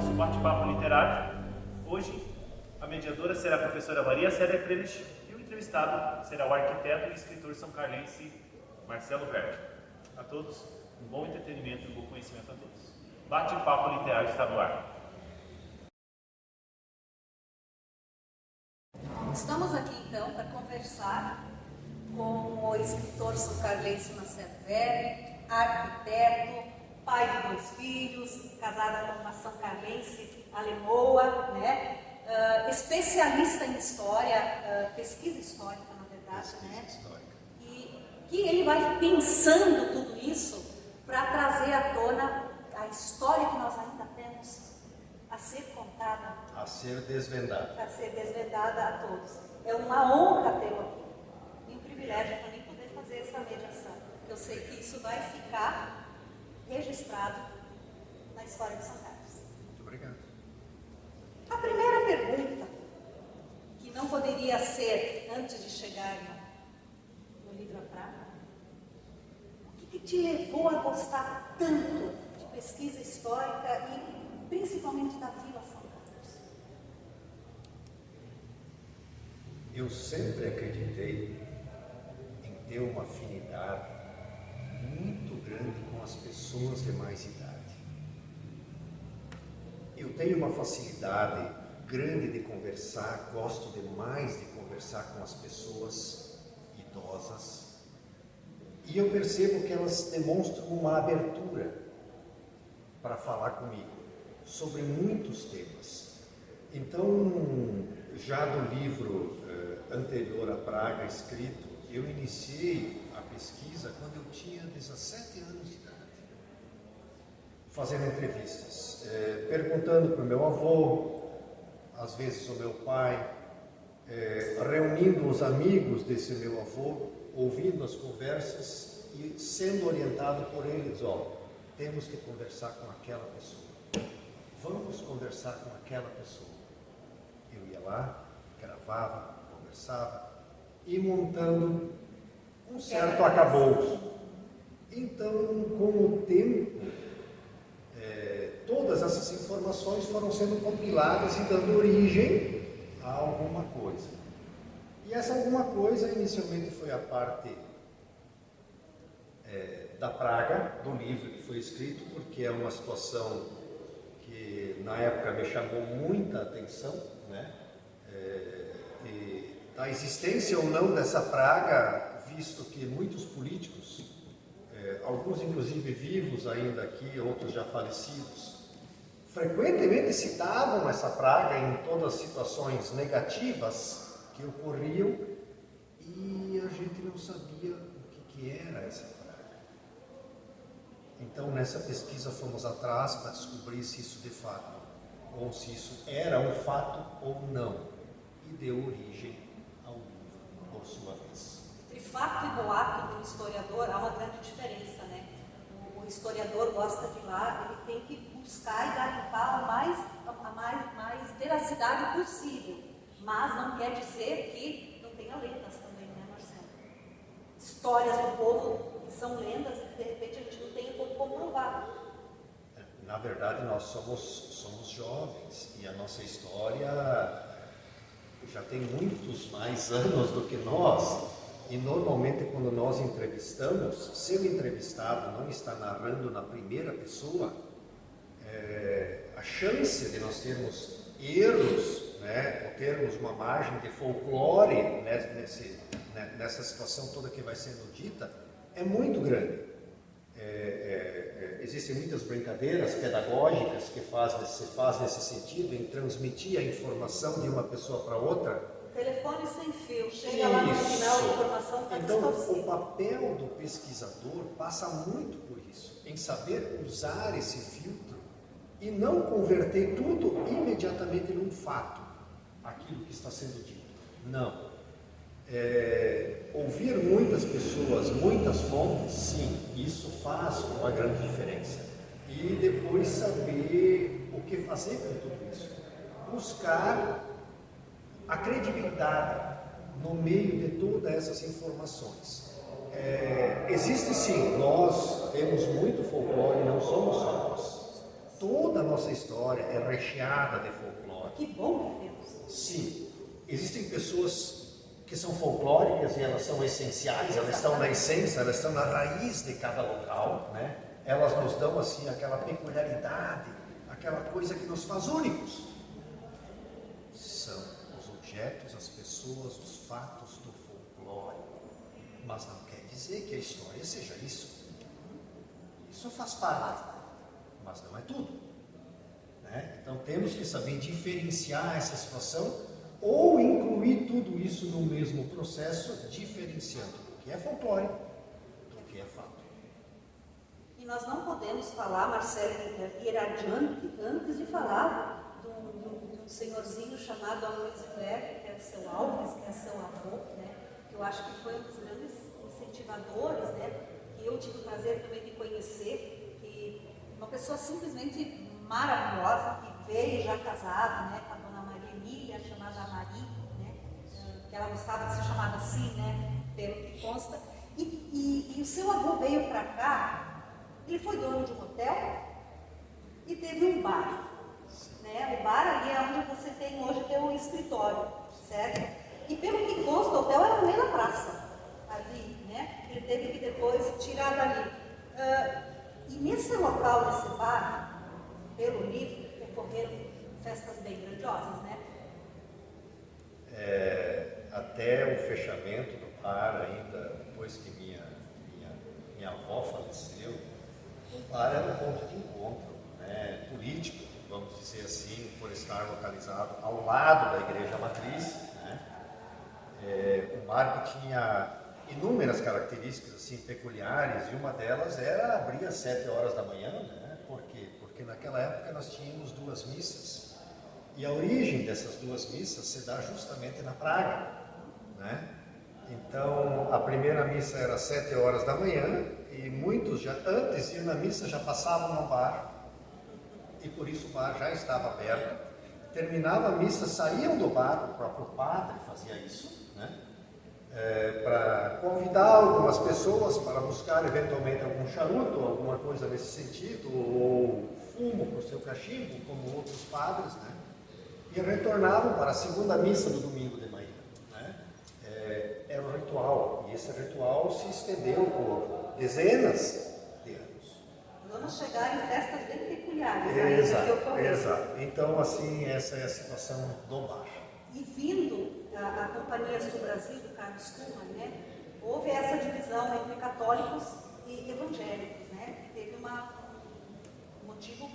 nosso bate-papo literário. Hoje, a mediadora será a professora Maria Célia Freires e o entrevistado será o arquiteto e escritor são-carlense Marcelo Verde. A todos, um bom entretenimento e um bom conhecimento a todos. Bate-papo literário está no ar. Estamos aqui então para conversar com o escritor são-carlense Marcelo Verde, arquiteto, pai de 2 filhos, casada com uma são-carlense alemoa, né? Especialista em história, pesquisa histórica, na verdade, né? E que ele vai pensando tudo isso para trazer à tona a história que nós ainda temos a ser contada, a ser desvendada a todos. É uma honra tê-lo aqui e um privilégio para mim poder fazer essa mediação, porque eu sei que isso vai ficar registrado na história de São Carlos. Muito obrigado. A primeira pergunta, que não poderia ser antes de chegar no livro A Praga, o que te levou a gostar tanto de pesquisa histórica e principalmente da Vila São Carlos? Eu sempre acreditei em ter uma afinidade muito grande com as pessoas de mais idade. Eu tenho uma facilidade grande de conversar, gosto demais de conversar com as pessoas idosas, e eu percebo que elas demonstram uma abertura para falar comigo sobre muitos temas. Então, já do livro anterior à Praga escrito, eu iniciei a pesquisa quando eu tinha 17 anos de idade, fazendo entrevistas, perguntando para o meu avô, às vezes o meu pai, reunindo os amigos desse meu avô, ouvindo as conversas e sendo orientado por eles: temos que conversar com aquela pessoa, vamos conversar com aquela pessoa. Eu ia lá, gravava, conversava e montando um certo arcabouço. Então, com o tempo, todas essas informações foram sendo compiladas e dando origem a alguma coisa. E essa alguma coisa inicialmente foi a parte da Praga, do livro que foi escrito, porque é uma situação que na época me chamou muita atenção, né? E da existência ou não dessa praga, visto que muitos políticos, alguns inclusive vivos ainda aqui, outros já falecidos, frequentemente citavam essa praga em todas as situações negativas que ocorriam, e a gente não sabia o que era essa praga. Então, nessa pesquisa fomos atrás para descobrir se isso de fato, ou se isso era um fato ou não, e deu origem ao livro, por sua vez. Entre fato e boato do historiador há uma grande diferença, né? O historiador gosta de ir lá, ele tem que buscar e garimpar a mais veracidade possível, mas não quer dizer que não tenha lendas também, né, Marcelo? Histórias do povo que são lendas e que de repente a gente não tem como comprovar. Na verdade, nós somos jovens e a nossa história já tem muitos mais anos do que nós, e normalmente quando nós entrevistamos, se o entrevistado não está narrando na primeira pessoa, a chance de nós termos erros, né, ou termos uma margem de folclore, né, nessa situação toda que vai sendo dita, é muito grande. Existem muitas brincadeiras pedagógicas que se faz nesse sentido, em transmitir a informação de uma pessoa para outra. Telefone sem fio, chega lá no final a informação está Então, distorcida. o papel do pesquisador passa muito por isso, em saber usar esse filtro e não converter tudo imediatamente num fato, aquilo que está sendo dito. Não. Ouvir muitas pessoas, muitas fontes, sim, isso faz uma grande diferença. E depois saber o que fazer com tudo isso. Buscar a credibilidade no meio de todas essas informações. Existe sim, nós temos muito folclore, não somos só nós. toda a nossa história é recheada de folclore. Que bom que temos. Sim, existem pessoas que são folclóricas e elas são essenciais, elas estão na essência, elas estão na raiz de cada local, né? Elas nos dão assim aquela peculiaridade, aquela coisa que nos faz únicos. São os objetos, as pessoas, os fatos do folclore. Mas não quer dizer que a história seja isso. Isso faz parte, mas não é tudo, né? Então temos que saber diferenciar essa situação ou incluir tudo isso no mesmo processo, diferenciando o que é folclore do que é fato. E nós não podemos falar, Marcelo, ir adiante antes de falar de um senhorzinho chamado Aloysio Berg, que é seu Alves, que é seu avô, né? Que eu acho que foi um dos grandes incentivadores, né? Que eu tive o prazer também de conhecer, que uma pessoa simplesmente maravilhosa, que veio já casado, né? Com a dona Maria Emília, chamada Mari, né? Que ela gostava de ser chamada assim, né? Pelo que consta. E o seu avô veio para cá. Ele foi dono de um hotel e teve um bar, né? O bar ali é onde você tem hoje um escritório, certo? E pelo que consta, o hotel era no meio da praça, ali, né? Ele teve que depois tirar dali. E nesse local, nesse bar, pelo livro, ocorreram festas bem grandiosas, né? Até o fechamento do bar, ainda depois que minha avó faleceu, o bar era um ponto de encontro, né, político, vamos dizer assim, por estar localizado ao lado da igreja matriz, né? Um bar que tinha inúmeras características assim, peculiares, e uma delas era abrir às 7 horas da manhã, né? Por quê? Porque naquela época nós tínhamos 2 missas, e a origem dessas 2 missas se dá justamente na Praga, né? Então, a primeira missa era às 7 horas da manhã, e muitos já antes de ir na missa já passavam no bar, e por isso o bar já estava aberto. Terminava a missa, saíam do bar, o próprio padre fazia isso, né? Para convidar algumas pessoas para buscar eventualmente algum charuto, alguma coisa nesse sentido, ou fumo para o seu cachimbo, como outros padres, né? E retornavam para a segunda missa do domingo de manhã, né? Era um ritual, e esse ritual se estendeu por dezenas de anos. Vamos chegar em festas bem peculiares. Exato. Então, assim, essa é a situação do bar. E vindo a Companhia Sul Brasil, do Carlos Kuhlmann, né, houve essa divisão entre católicos e evangélicos, né, que teve um motivo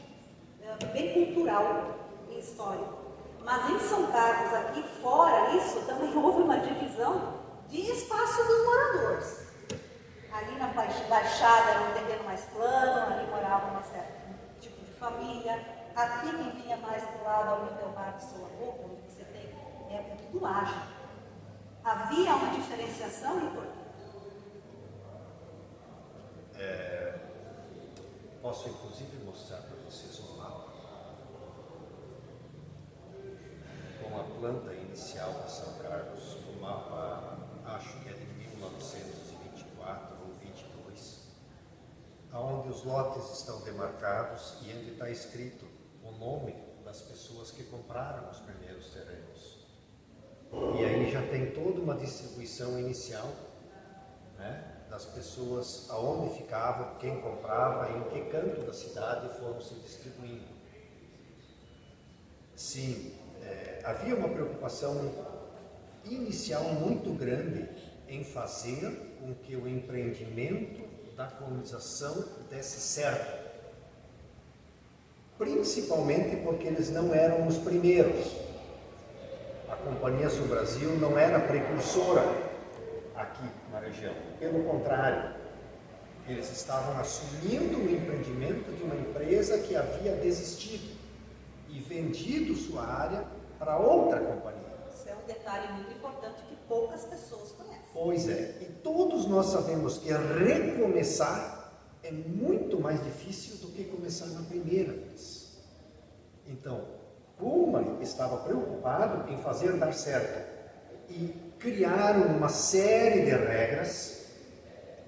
bem cultural e histórico. Mas em São Carlos, aqui fora isso, também houve uma divisão de espaço dos moradores. Ali na Baixada era um terreno mais plano, ali morava um certo tipo de família. Aqui quem vinha mais para o lado, onde tem o bar do seu avô, onde você tem, é tudo laje. Havia uma diferenciação importante. Posso inclusive mostrar para vocês um mapa com a planta inicial de São Carlos. O mapa, acho que é de 1924 ou 22, onde os lotes estão demarcados e onde está escrito o nome das pessoas que compraram os primeiros terrenos. E aí já tem toda uma distribuição inicial, né, das pessoas, aonde ficavam, quem comprava, em que canto da cidade foram se distribuindo. Sim, havia uma preocupação inicial muito grande em fazer com que o empreendimento da colonização desse certo. Principalmente porque eles não eram os primeiros. A Companhia Sul Brasil não era precursora aqui na região. Pelo contrário, eles estavam assumindo o empreendimento de uma empresa que havia desistido e vendido sua área para outra companhia. Isso é um detalhe muito importante que poucas pessoas conhecem. Pois é, e todos nós sabemos que recomeçar é muito mais difícil do que começar na primeira vez. Então, Kuhlmann estava preocupado em fazer dar certo e criaram uma série de regras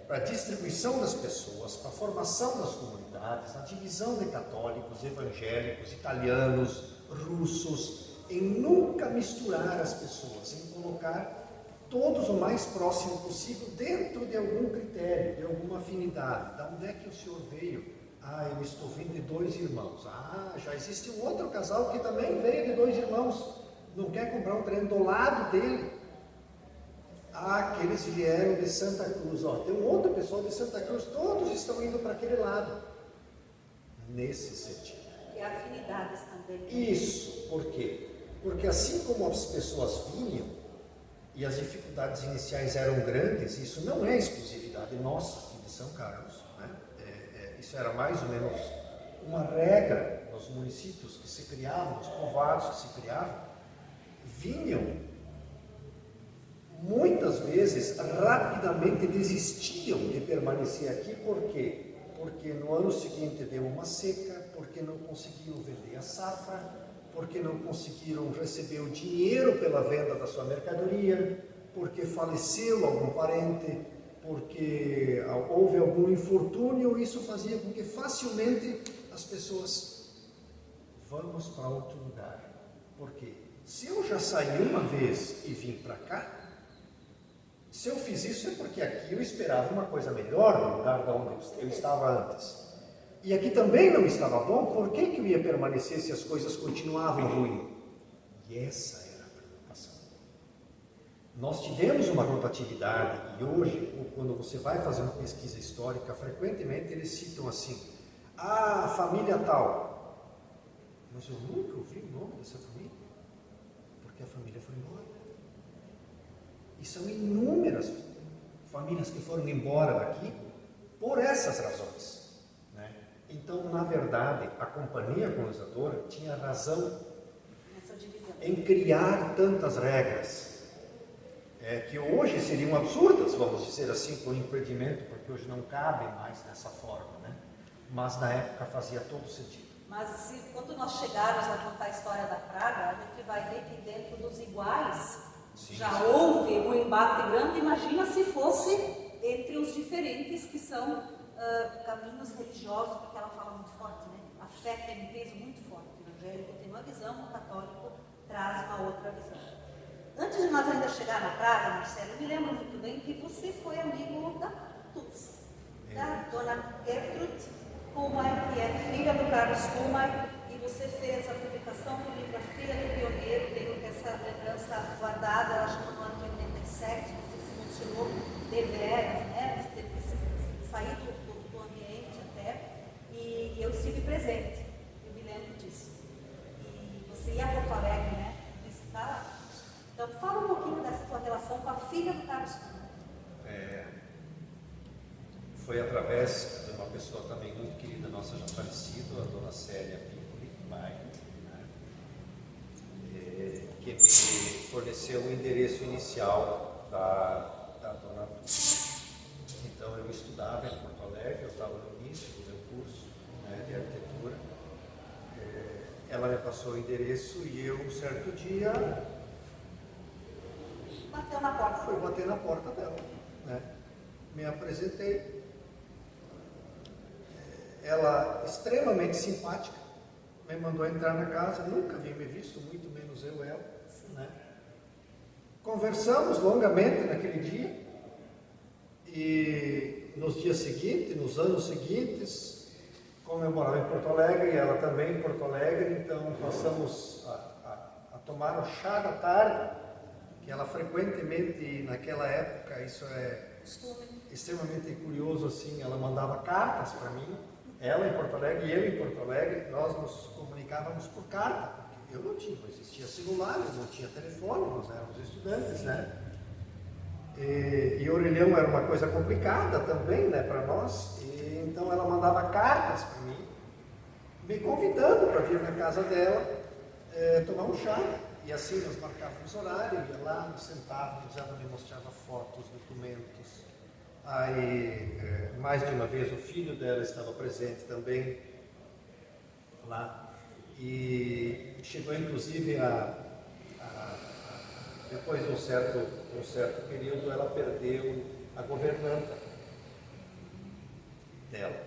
para a distribuição das pessoas, para a formação das comunidades, a divisão de católicos, evangélicos, italianos, russos, em nunca misturar as pessoas, em colocar todos o mais próximo possível dentro de algum critério, de alguma afinidade. De onde é que o senhor veio? Ah, eu estou vindo de 2 irmãos. Ah, já existe um outro casal que também veio de 2 irmãos. Não quer comprar um terreno do lado dele. Ah, aqueles vieram de Santa Cruz. Ó, tem um outro pessoal de Santa Cruz, todos estão indo para aquele lado. Nesse sentido. E afinidades também. Isso, por quê? Porque assim como as pessoas vinham e as dificuldades iniciais eram grandes, isso não é exclusividade nossa aqui de São Carlos, né? Isso era mais ou menos uma regra nos municípios que se criavam, nos povoados que se criavam, vinham, muitas vezes, rapidamente desistiam de permanecer aqui, por quê? Porque no ano seguinte deu uma seca, porque não conseguiram vender a safra, porque não conseguiram receber o dinheiro pela venda da sua mercadoria, porque faleceu algum parente, porque houve algum infortúnio. Isso fazia com que facilmente as pessoas vamos para outro lugar. Por quê? Se eu já saí uma vez e vim para cá, se eu fiz isso é porque aqui eu esperava uma coisa melhor no lugar de onde eu estava antes. E aqui também não estava bom, por que eu ia permanecer se as coisas continuavam ruins? E essa era a preocupação. Nós tivemos uma rotatividade e hoje, quando você vai fazer uma pesquisa histórica, frequentemente eles citam assim, a família tal. Mas eu nunca ouvi o nome dessa família, porque a família foi embora. E são inúmeras famílias que foram embora daqui por essas razões. Então, na verdade, a companhia colonizadora tinha razão em criar tantas regras, que hoje seriam absurdas, vamos dizer assim, por impedimento, porque hoje não cabe mais dessa forma, né? Mas na época fazia todo sentido. Mas quando nós chegarmos a contar a história da Praga, a gente vai ver que dentro dos iguais já houve um embate grande. Imagina se fosse entre os diferentes que são caminhos religiosos, porque ela fala muito forte, né? A fé tem um peso muito forte. O evangélico tem uma visão, o católico traz uma outra visão. Antes de nós ainda chegar na Praga, Marcelo, eu me lembro muito bem que você foi amigo da Tutsi, da dona Gertrude Kuhlmann, que é filha do Carlos Kuhlmann, e você fez a publicação do livro A Filha do Pioneiro. Tenho essa lembrança guardada, eu acho que foi no ano de 87, você se emocionou deveras, né? Você teve que sair do ambiente até, e eu estive presente, eu me lembro disso. E você ia a Porto Alegre, né? Visitar lá. Então, fala um pouquinho dessa tua relação com a filha do Carlos Kuhlmann. Foi através de uma pessoa também muito querida nossa, já falecida, a dona Célia Piccoli, mãe, né? Que me forneceu o endereço inicial da dona Dulce. Então, eu estudava em Porto Alegre, eu estava no início do meu curso, né, de arquitetura. Ela me passou o endereço e eu, um certo dia, Bateu na porta. fui bater na porta dela, né? Me apresentei. Ela, extremamente simpática, me mandou entrar na casa, nunca havia me visto, muito menos eu ela, né? Conversamos longamente naquele dia, e nos dias seguintes, nos anos seguintes, como eu morava em Porto Alegre e ela também em Porto Alegre, então passamos a tomar o chá da tarde, que ela frequentemente, naquela época, isso é extremamente curioso, assim, ela mandava cartas para mim, ela em Porto Alegre e eu em Porto Alegre, nós nos comunicávamos por carta, porque não existia celular, não tinha telefone, nós éramos estudantes, né? E Orelhão era uma coisa complicada também, né, para nós, e então ela mandava cartas para mim, me convidando para vir na casa dela tomar um chá, e assim nós marcávamos horário, ia lá, nos sentávamos, ela me mostrava fotos, documentos. Aí, mais de uma vez, o filho dela estava presente também lá, e chegou inclusive depois de um certo período, ela perdeu a governanta, dela.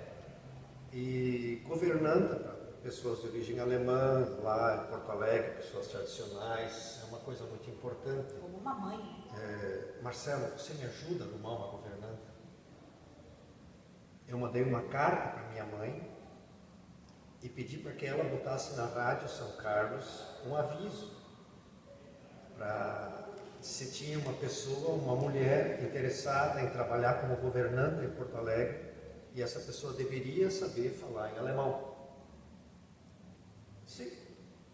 E governanta para pessoas de origem alemã, lá em Porto Alegre, pessoas tradicionais, é uma coisa muito importante. Como uma mãe. Marcelo, você me ajuda a arrumar uma governanta? Eu mandei uma carta para minha mãe e pedi para que ela botasse na rádio São Carlos um aviso para se tinha uma pessoa, uma mulher interessada em trabalhar como governanta em Porto Alegre, e essa pessoa deveria saber falar em alemão. Sim,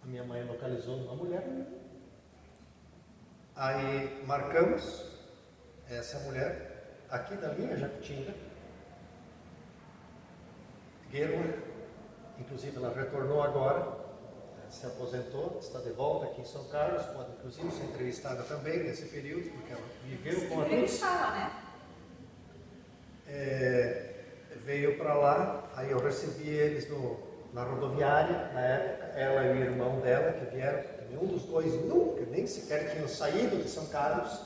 a minha mãe localizou uma mulher. Aí marcamos essa mulher aqui da minha Jacutinga, Guerra, inclusive ela retornou agora, se aposentou, está de volta aqui em São Carlos, pode inclusive ser entrevistada também nesse período, porque ela viveu com adultos. Né? Veio para lá, aí eu recebi eles na rodoviária, na época, ela e o irmão dela, que vieram, nenhum dos dois nunca, nem sequer tinham saído de São Carlos,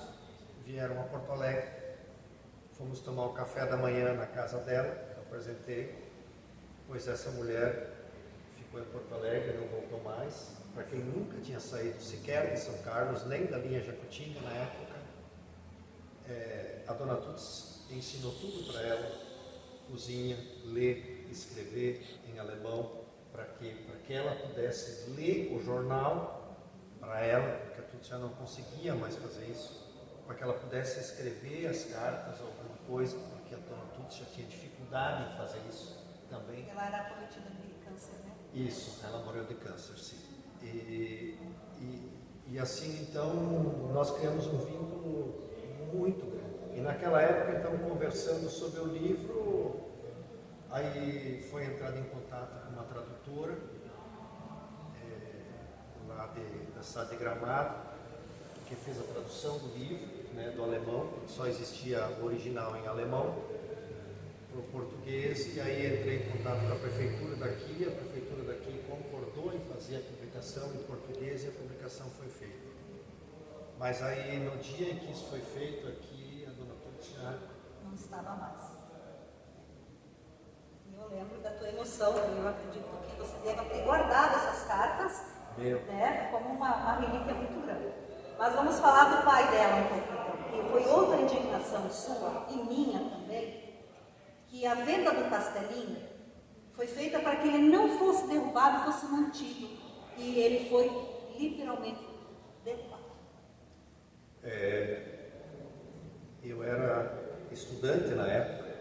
vieram a Porto Alegre, fomos tomar o café da manhã na casa dela, eu apresentei, pois essa mulher ficou em Porto Alegre, não voltou mais. Para quem nunca tinha saído sequer de São Carlos, nem da linha Jacutinga na época, a dona Tuts ensinou tudo para ela, cozinha, ler, escrever em alemão, para que ela pudesse ler o jornal para ela, porque a Tuts já não conseguia mais fazer isso, para que ela pudesse escrever as cartas, alguma coisa, porque a dona Tuts já tinha dificuldade em fazer isso também. Ela era cometida de câncer, né? Isso, ela morreu de câncer, sim. E assim, então, nós criamos um vínculo muito grande. E naquela época, então, conversando sobre o livro, aí foi entrado em contato com uma tradutora, lá da cidade de Gramado, que fez a tradução do livro, né, do alemão, só existia o original em alemão, para o português, e aí entrei em contato com a prefeitura daqui concordou em fazer a publicação em português e a publicação foi feita. Mas aí no dia em que isso foi feito aqui, a dona Tuts já não estava mais. E eu lembro da tua emoção, eu acredito que você deva ter guardado essas cartas, né, como uma relíquia muito grande. Mas vamos falar do pai dela um pouquinho, que foi outra indignação sua e minha também, que a venda do Castelinho foi feita para que ele não fosse derrubado, fosse mantido. E ele foi literalmente derrubado. Eu era estudante na época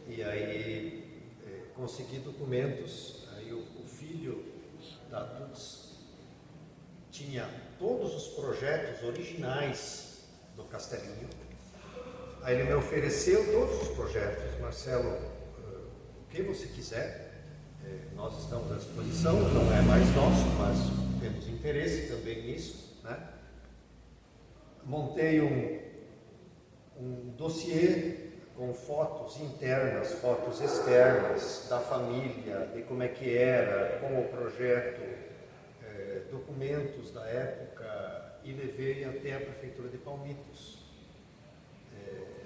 e aí consegui documentos. Aí o filho da Tuts tinha todos os projetos originais do Castelinho. Aí ele me ofereceu todos os projetos. Marcelo, o que você quiser, nós estamos à disposição, não é mais nosso, mas temos interesse também nisso, né? Montei um dossiê com fotos internas, fotos externas da família, de como é que era, como o projeto, documentos da época, e levei até a prefeitura de Palmitos.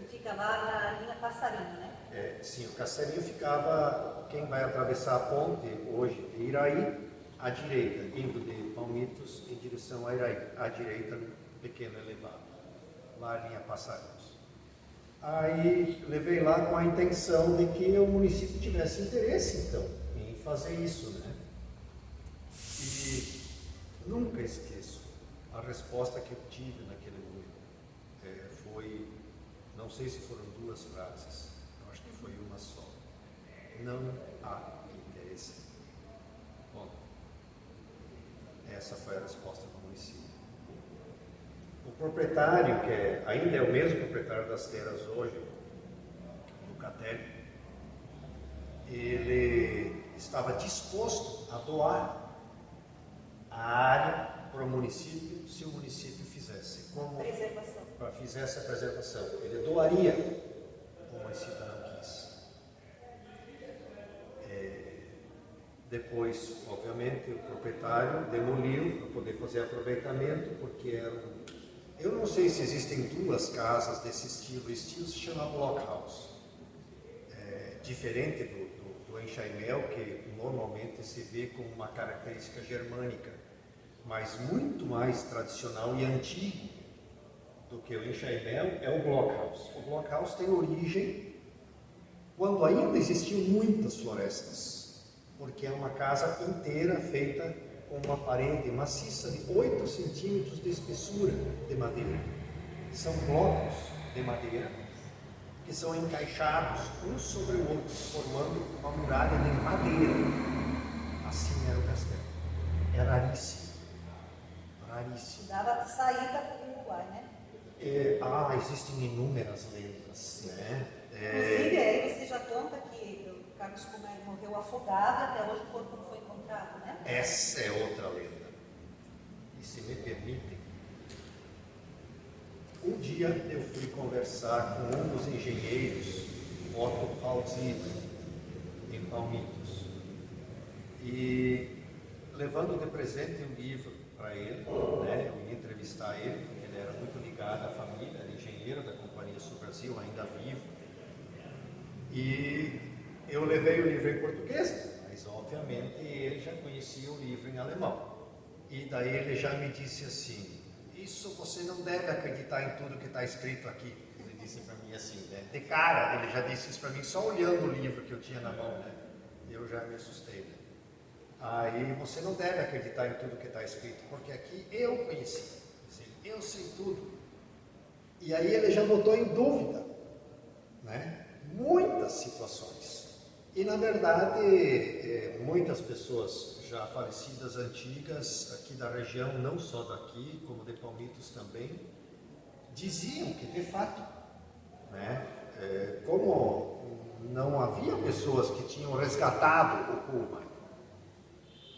Fica lá na linha Passarinho, né? Sim, o Castelinho ficava, quem vai atravessar a ponte hoje de Iraí, à direita, indo de Palmitos em direção a Iraí, à direita, no pequeno elevado, lá a linha Passarinhos. Aí levei lá com a intenção de que o município tivesse interesse, então, em fazer isso, né? E nunca esqueço a resposta que eu tive naquele momento. Foi, não sei se foram 2 frases, eu acho que foi uma só. Não há interesse. Bom, essa foi a resposta do município. O proprietário, que ainda é o mesmo proprietário das terras hoje, do Catelli, ele estava disposto a doar a área para o município, se o município fizesse. Como fizesse a preservação. Ele doaria, o município não quis. Depois, obviamente, o proprietário demoliu para poder fazer aproveitamento, porque eu não sei se existem 2 casas desse estilo. O estilo se chama block house. diferente do enxaimel, que normalmente se vê como uma característica germânica, mas muito mais tradicional e antigo do que o enxaimel, é o blockhaus. O blockhaus tem origem quando ainda existiam muitas florestas, porque é uma casa inteira feita com uma parede maciça de 8 centímetros de espessura de madeira. São blocos de madeira que são encaixados um sobre o outro, formando uma muralha de madeira. Assim era o castelo. É raríssimo. Raríssimo. Dava saída para o Uruguai, né? Existem inúmeras lendas, né? Inclusive, aí você já conta que o Carlos Kuma morreu afogado e até hoje o corpo não foi encontrado, né? Essa é outra lenda. E se me permitem, um dia eu fui conversar com um dos engenheiros, Otto Alzira, em Palmitos, e levando de presente um livro para ele, né? Eu ia entrevistar ele, porque ele era muito ligado à família, era engenheiro da Companhia Sul Brasil, ainda vivo, e eu levei o livro em português, mas obviamente ele já conhecia o livro em alemão, e daí ele já me disse assim: isso você não deve acreditar em tudo que está escrito aqui. Ele disse para mim assim, né? De cara, ele já disse isso para mim só olhando o livro que eu tinha na mão, né? Eu já me assustei, né? Aí você não deve acreditar em tudo que está escrito, porque aqui eu conheci, eu sei tudo. E aí ele já botou em dúvida, né? Muitas situações. E na verdade, muitas pessoas já falecidas, antigas, aqui da região, não só daqui, como de Palmitos também, diziam que de fato, né? Como não havia pessoas que tinham resgatado o Kuma,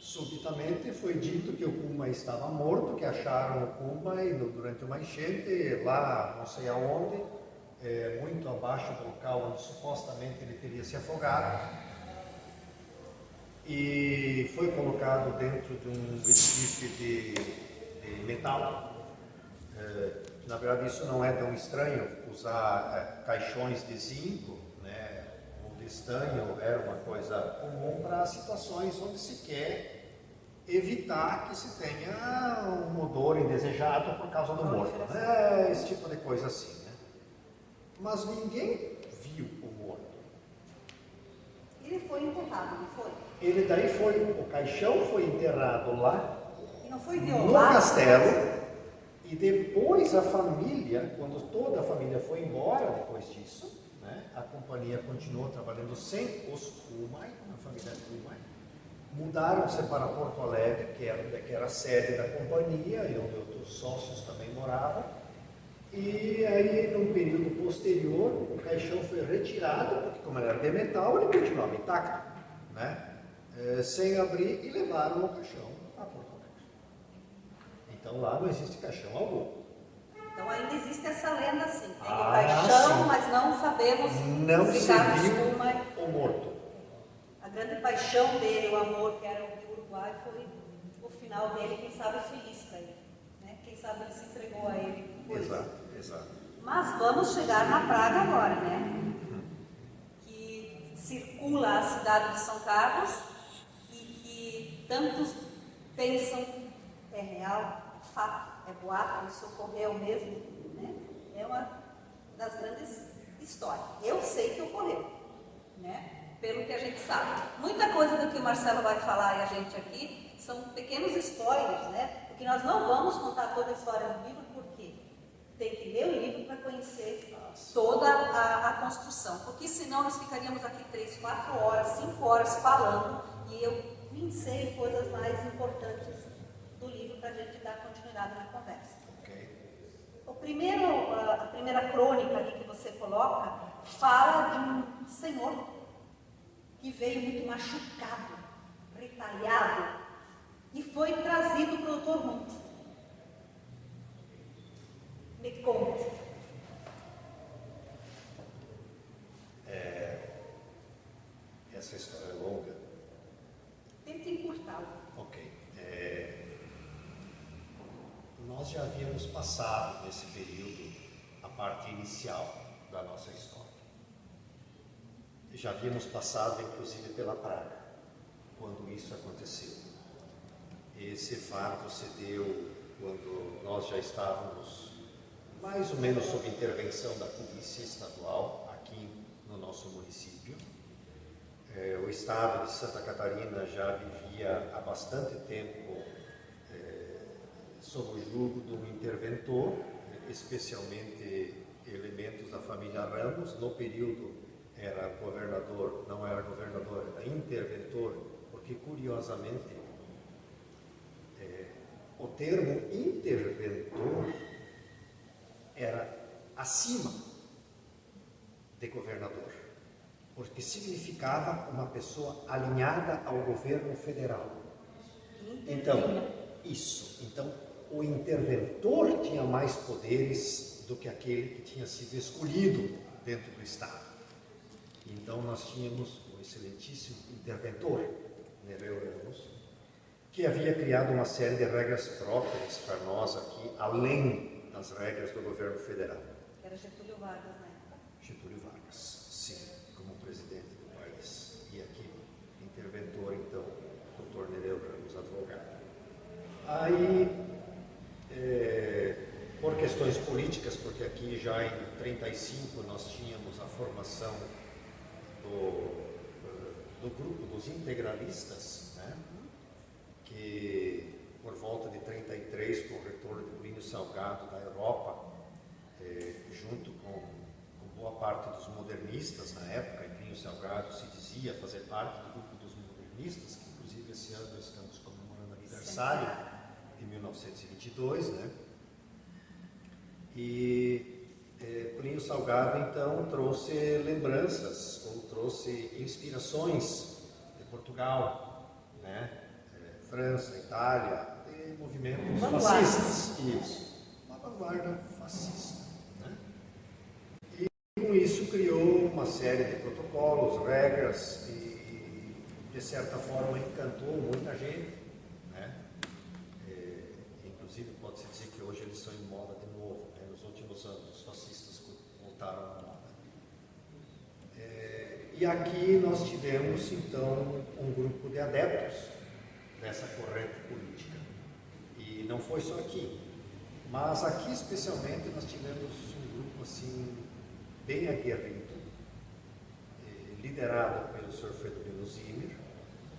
subitamente foi dito que o Kuma estava morto, que acharam o Kuma e durante uma enchente lá, não sei aonde, muito abaixo do local onde supostamente ele teria se afogado, e foi colocado dentro de um esquife de metal. Na verdade, isso não é tão estranho, usar caixões de zinco, né, ou de estanho era uma coisa comum para situações onde se quer evitar que se tenha um odor indesejado por causa do morto, né? Esse tipo de coisa assim, né? Mas ninguém viu o morto. Ele foi enterrado, não foi? Ele daí o caixão foi enterrado lá, E não foi no violado? castelo, e depois a família, quando toda a família foi embora depois disso, né, a companhia continuou trabalhando sem os Kumai, a família Kumai, mudaram-se para Porto Alegre, que era a sede da companhia, e onde outros sócios também moravam. E aí, num período posterior, o caixão foi retirado, porque como ele era de metal, ele continuava intacto, né? Sem abrir, e levaram o caixão a Porto Alegre. Então lá não existe caixão algum. Então ainda existe essa lenda assim. Tem o Ah, caixão, sim. mas não sabemos Não se se Carlos viu Kuma, o morto. a grande paixão dele, o amor que era o Uruguai, foi o final dele, quem sabe feliz para ele, né? Quem sabe ele se entregou a ele. Exato. Mas vamos chegar na Praga agora, né? Que circula a cidade de São Carlos e que tantos pensam é real, é fato, é boato, isso ocorreu mesmo, né? É uma das grandes histórias. Eu sei que ocorreu, né? Pelo que a gente sabe. Muita coisa do que o Marcelo vai falar e a gente aqui são pequenos spoilers, né? Porque nós não vamos contar toda a história do livro, porque tem que ler o livro para conhecer toda a construção. Porque senão nós ficaríamos aqui 3, 4 horas, 5 horas falando e eu pensei em coisas mais importantes do livro para a gente dar continuidade na conversa. A primeira crônica ali que você coloca fala de um senhor que veio muito machucado, retalhado e foi trazido para o Tormund. Me conte. Essa história é longa. Tente encurtá-la. Ok. Nós já havíamos passado nesse período a parte inicial da nossa história. já havíamos passado, inclusive, pela praga, quando isso aconteceu. Esse fato se deu quando nós já estávamos mais ou menos sob intervenção da polícia estadual, aqui no nosso município. O estado de Santa Catarina já vivia há bastante tempo sob o jugo de um interventor, especialmente elementos da família Ramos. No período era governador, não era governador, era interventor, porque curiosamente o termo interventor era acima de governador, porque significava uma pessoa alinhada ao governo federal. Então, o interventor tinha mais poderes do que aquele que tinha sido escolhido dentro do Estado. Então, nós tínhamos o excelentíssimo interventor, Nereu Ramos, que havia criado uma série de regras próprias para nós aqui, além das regras do governo federal. Era Getúlio Vargas na época. Getúlio Vargas, sim, como presidente do país. E aqui, interventor, então, Dr. Nereu Ramos, advogado. Aí, por questões políticas, porque aqui já em 1935 nós tínhamos a formação do grupo dos integralistas, né? Que por volta de 1933, com o retorno de Plínio Salgado da Europa, junto com boa parte dos modernistas na época, e Plínio Salgado se dizia fazer parte do grupo dos modernistas, que inclusive esse ano nós estamos comemorando aniversário de 1922, né? E Plínio Salgado então trouxe lembranças, ou trouxe inspirações de Portugal, né? França, Itália, de movimentos fascistas. Isso, uma vanguarda fascista, né? E com isso criou uma série de protocolos, regras, e de certa forma encantou muita gente, né? Inclusive pode-se dizer que hoje eles estão em moda de novo, né? Nos últimos anos os fascistas voltaram à moda. E aqui nós tivemos então um grupo de adeptos dessa corrente política. E não foi só aqui, mas aqui especialmente nós tivemos um grupo assim bem aguerrido, liderado pelo Sr. Fredolino Zimmer,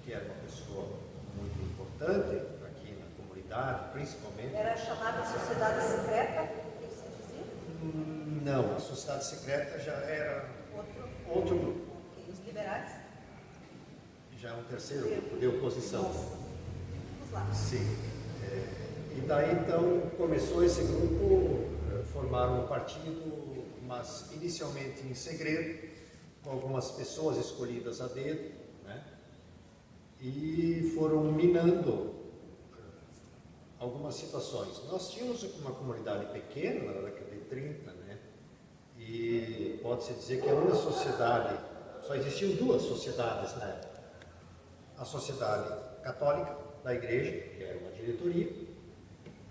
que era uma pessoa muito importante aqui na comunidade, principalmente. Era chamada Sociedade Secreta, que você dizia? Não, a Sociedade Secreta já era outro grupo. Okay. Os liberais? Já é um terceiro grupo de oposição. Vamos lá. Sim. E daí então começou esse grupo, formaram um partido, mas inicialmente em segredo, com algumas pessoas escolhidas a dedo, né? E foram minando algumas situações. Nós tínhamos uma comunidade pequena na década de 30, né? E pode-se dizer que a única sociedade, só existiam duas sociedades na época. A sociedade católica da igreja, que era uma diretoria,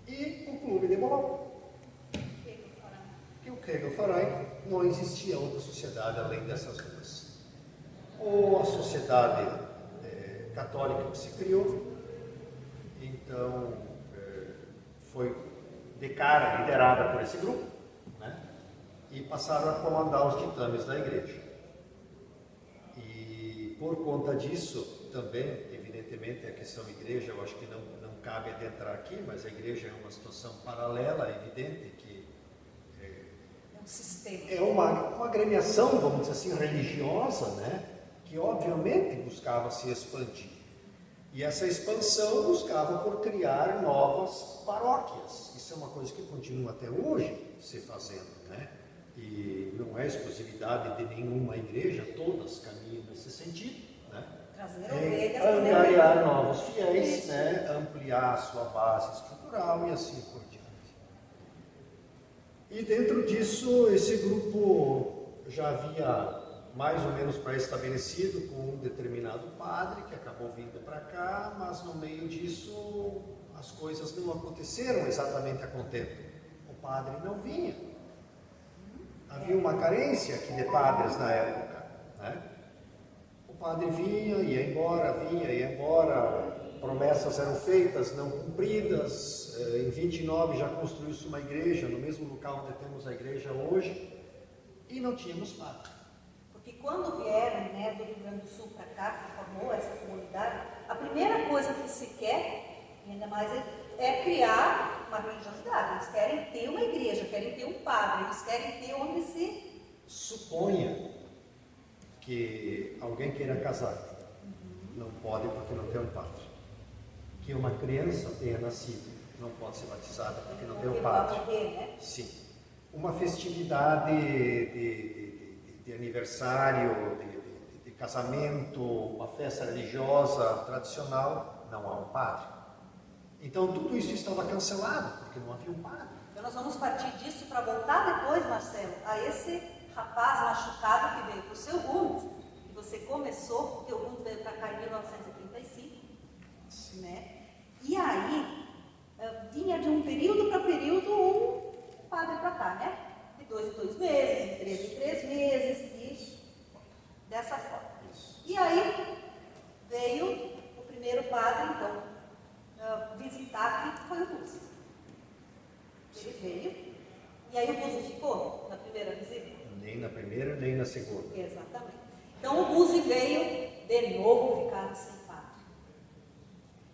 e o clube de bolão. Que o Kegelverein, não existia outra sociedade além dessas duas. Ou a sociedade católica que se criou, então foi de cara liderada por esse grupo, né? E passaram a comandar os ditames da igreja. E por conta disso, também, evidentemente, a questão igreja, eu acho que não cabe adentrar aqui, mas a igreja é uma situação paralela, evidente, que um sistema. É uma agremiação, vamos dizer assim, religiosa, né? Que obviamente buscava se expandir. E essa expansão buscava por criar novas paróquias. Isso é uma coisa que continua até hoje se fazendo, né? E não é exclusividade de nenhuma igreja, todas caminham nesse sentido, né? Angariar novos fiéis, né? Ampliar a sua base estrutural e assim por diante. E dentro disso, esse grupo já havia mais ou menos pré-estabelecido com um determinado padre que acabou vindo para cá, mas no meio disso as coisas não aconteceram exatamente a contento. O padre não vinha. Havia uma carência aqui de padres na época, né? padre vinha, ia embora, promessas eram feitas, não cumpridas. Em 29 já construiu-se uma igreja, no mesmo local onde temos a igreja hoje, e não tínhamos padre. Porque quando vieram, né, do Rio Grande do Sul para cá, que formou essa comunidade, a primeira coisa que se quer, e ainda mais, é criar uma religiosidade. Eles querem ter uma igreja, querem ter um padre, eles querem ter onde se... Suponha que alguém queira casar, não pode porque não tem um padre. Que uma criança tenha nascido, não pode ser batizada porque não tem um padre. Morrer, né? Sim. Uma festividade de aniversário, de casamento, uma festa religiosa tradicional, não há um padre. Então tudo isso estava cancelado porque não havia um padre. Então nós vamos partir disso para voltar depois, Marcelo, a esse rapaz machucado que veio para o seu Rundo, que você começou, porque o Rundo veio para cá em 1935, né? E aí, vinha de um período para período um padre para cá, né? De 2 em 2 meses, de 3 em 3 meses, e dessa forma. E aí, veio o primeiro padre, então, visitar, que foi o Búzio. Ele veio, e aí o Búzio ficou na primeira visita? Nem na primeira, nem na segunda. Exatamente. Então o Búzio veio de novo ficar sem padre.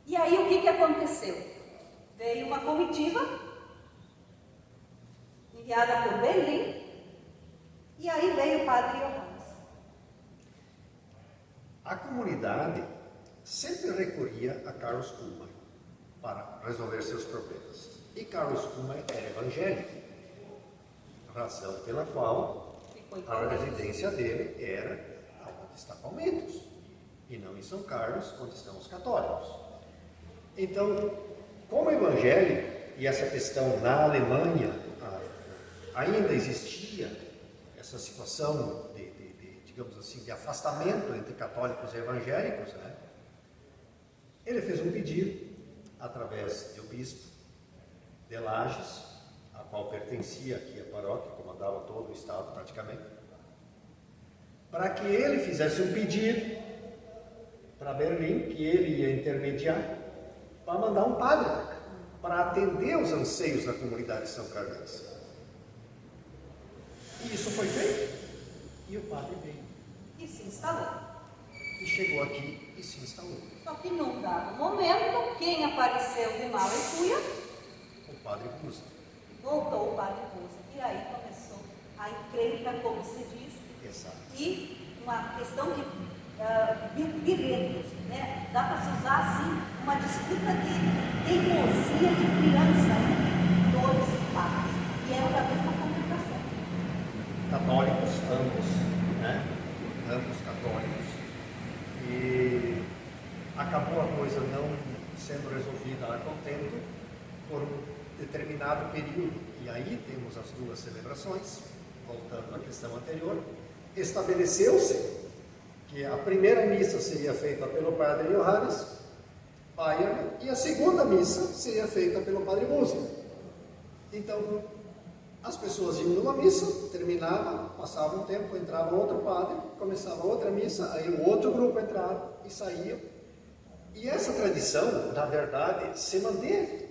E aí o que aconteceu? Veio uma comitiva enviada por Berlim, e aí veio o padre Johannes. A comunidade sempre recorria a Carlos Kuhlmann para resolver seus problemas. E Carlos Kuhlmann era evangélico, razão pela qual a residência dele era onde está Palmitos, e não em São Carlos, onde estão os católicos. Então, como evangélico, e essa questão na Alemanha ainda existia, essa situação digamos assim, de afastamento entre católicos e evangélicos, né? Ele fez um pedido, através do bispo de Lages, a qual pertencia aqui a paróquia, comandava todo o estado praticamente, para que ele fizesse um pedido para Berlim, que ele ia intermediar, para mandar um padre para atender os anseios da comunidade são carlense. E isso foi feito, e o padre veio. E se instalou. E chegou aqui e se instalou. Só que num dado momento, quem apareceu de mal e cuia? O padre Búzio. Voltou o padre Búzio. E aí começou a encrenca, como se diz. Exato. E uma questão de birretos, né? Dá para se usar assim uma disputa de teimosia de criança, né? Dois padres. E era da mesma congregação. Católicos, ambos, né? Ambos católicos. E acabou a coisa não sendo resolvida a contento por um determinado período. E aí temos as duas celebrações, voltando à questão anterior. Estabeleceu-se que a primeira missa seria feita pelo padre Johannes Bayern e a segunda missa seria feita pelo padre Búzio. Então, as pessoas iam numa missa, terminava, passava um tempo, entrava outro padre, começava outra missa, aí o outro grupo entrava e saía. E essa tradição, na verdade, se manteve.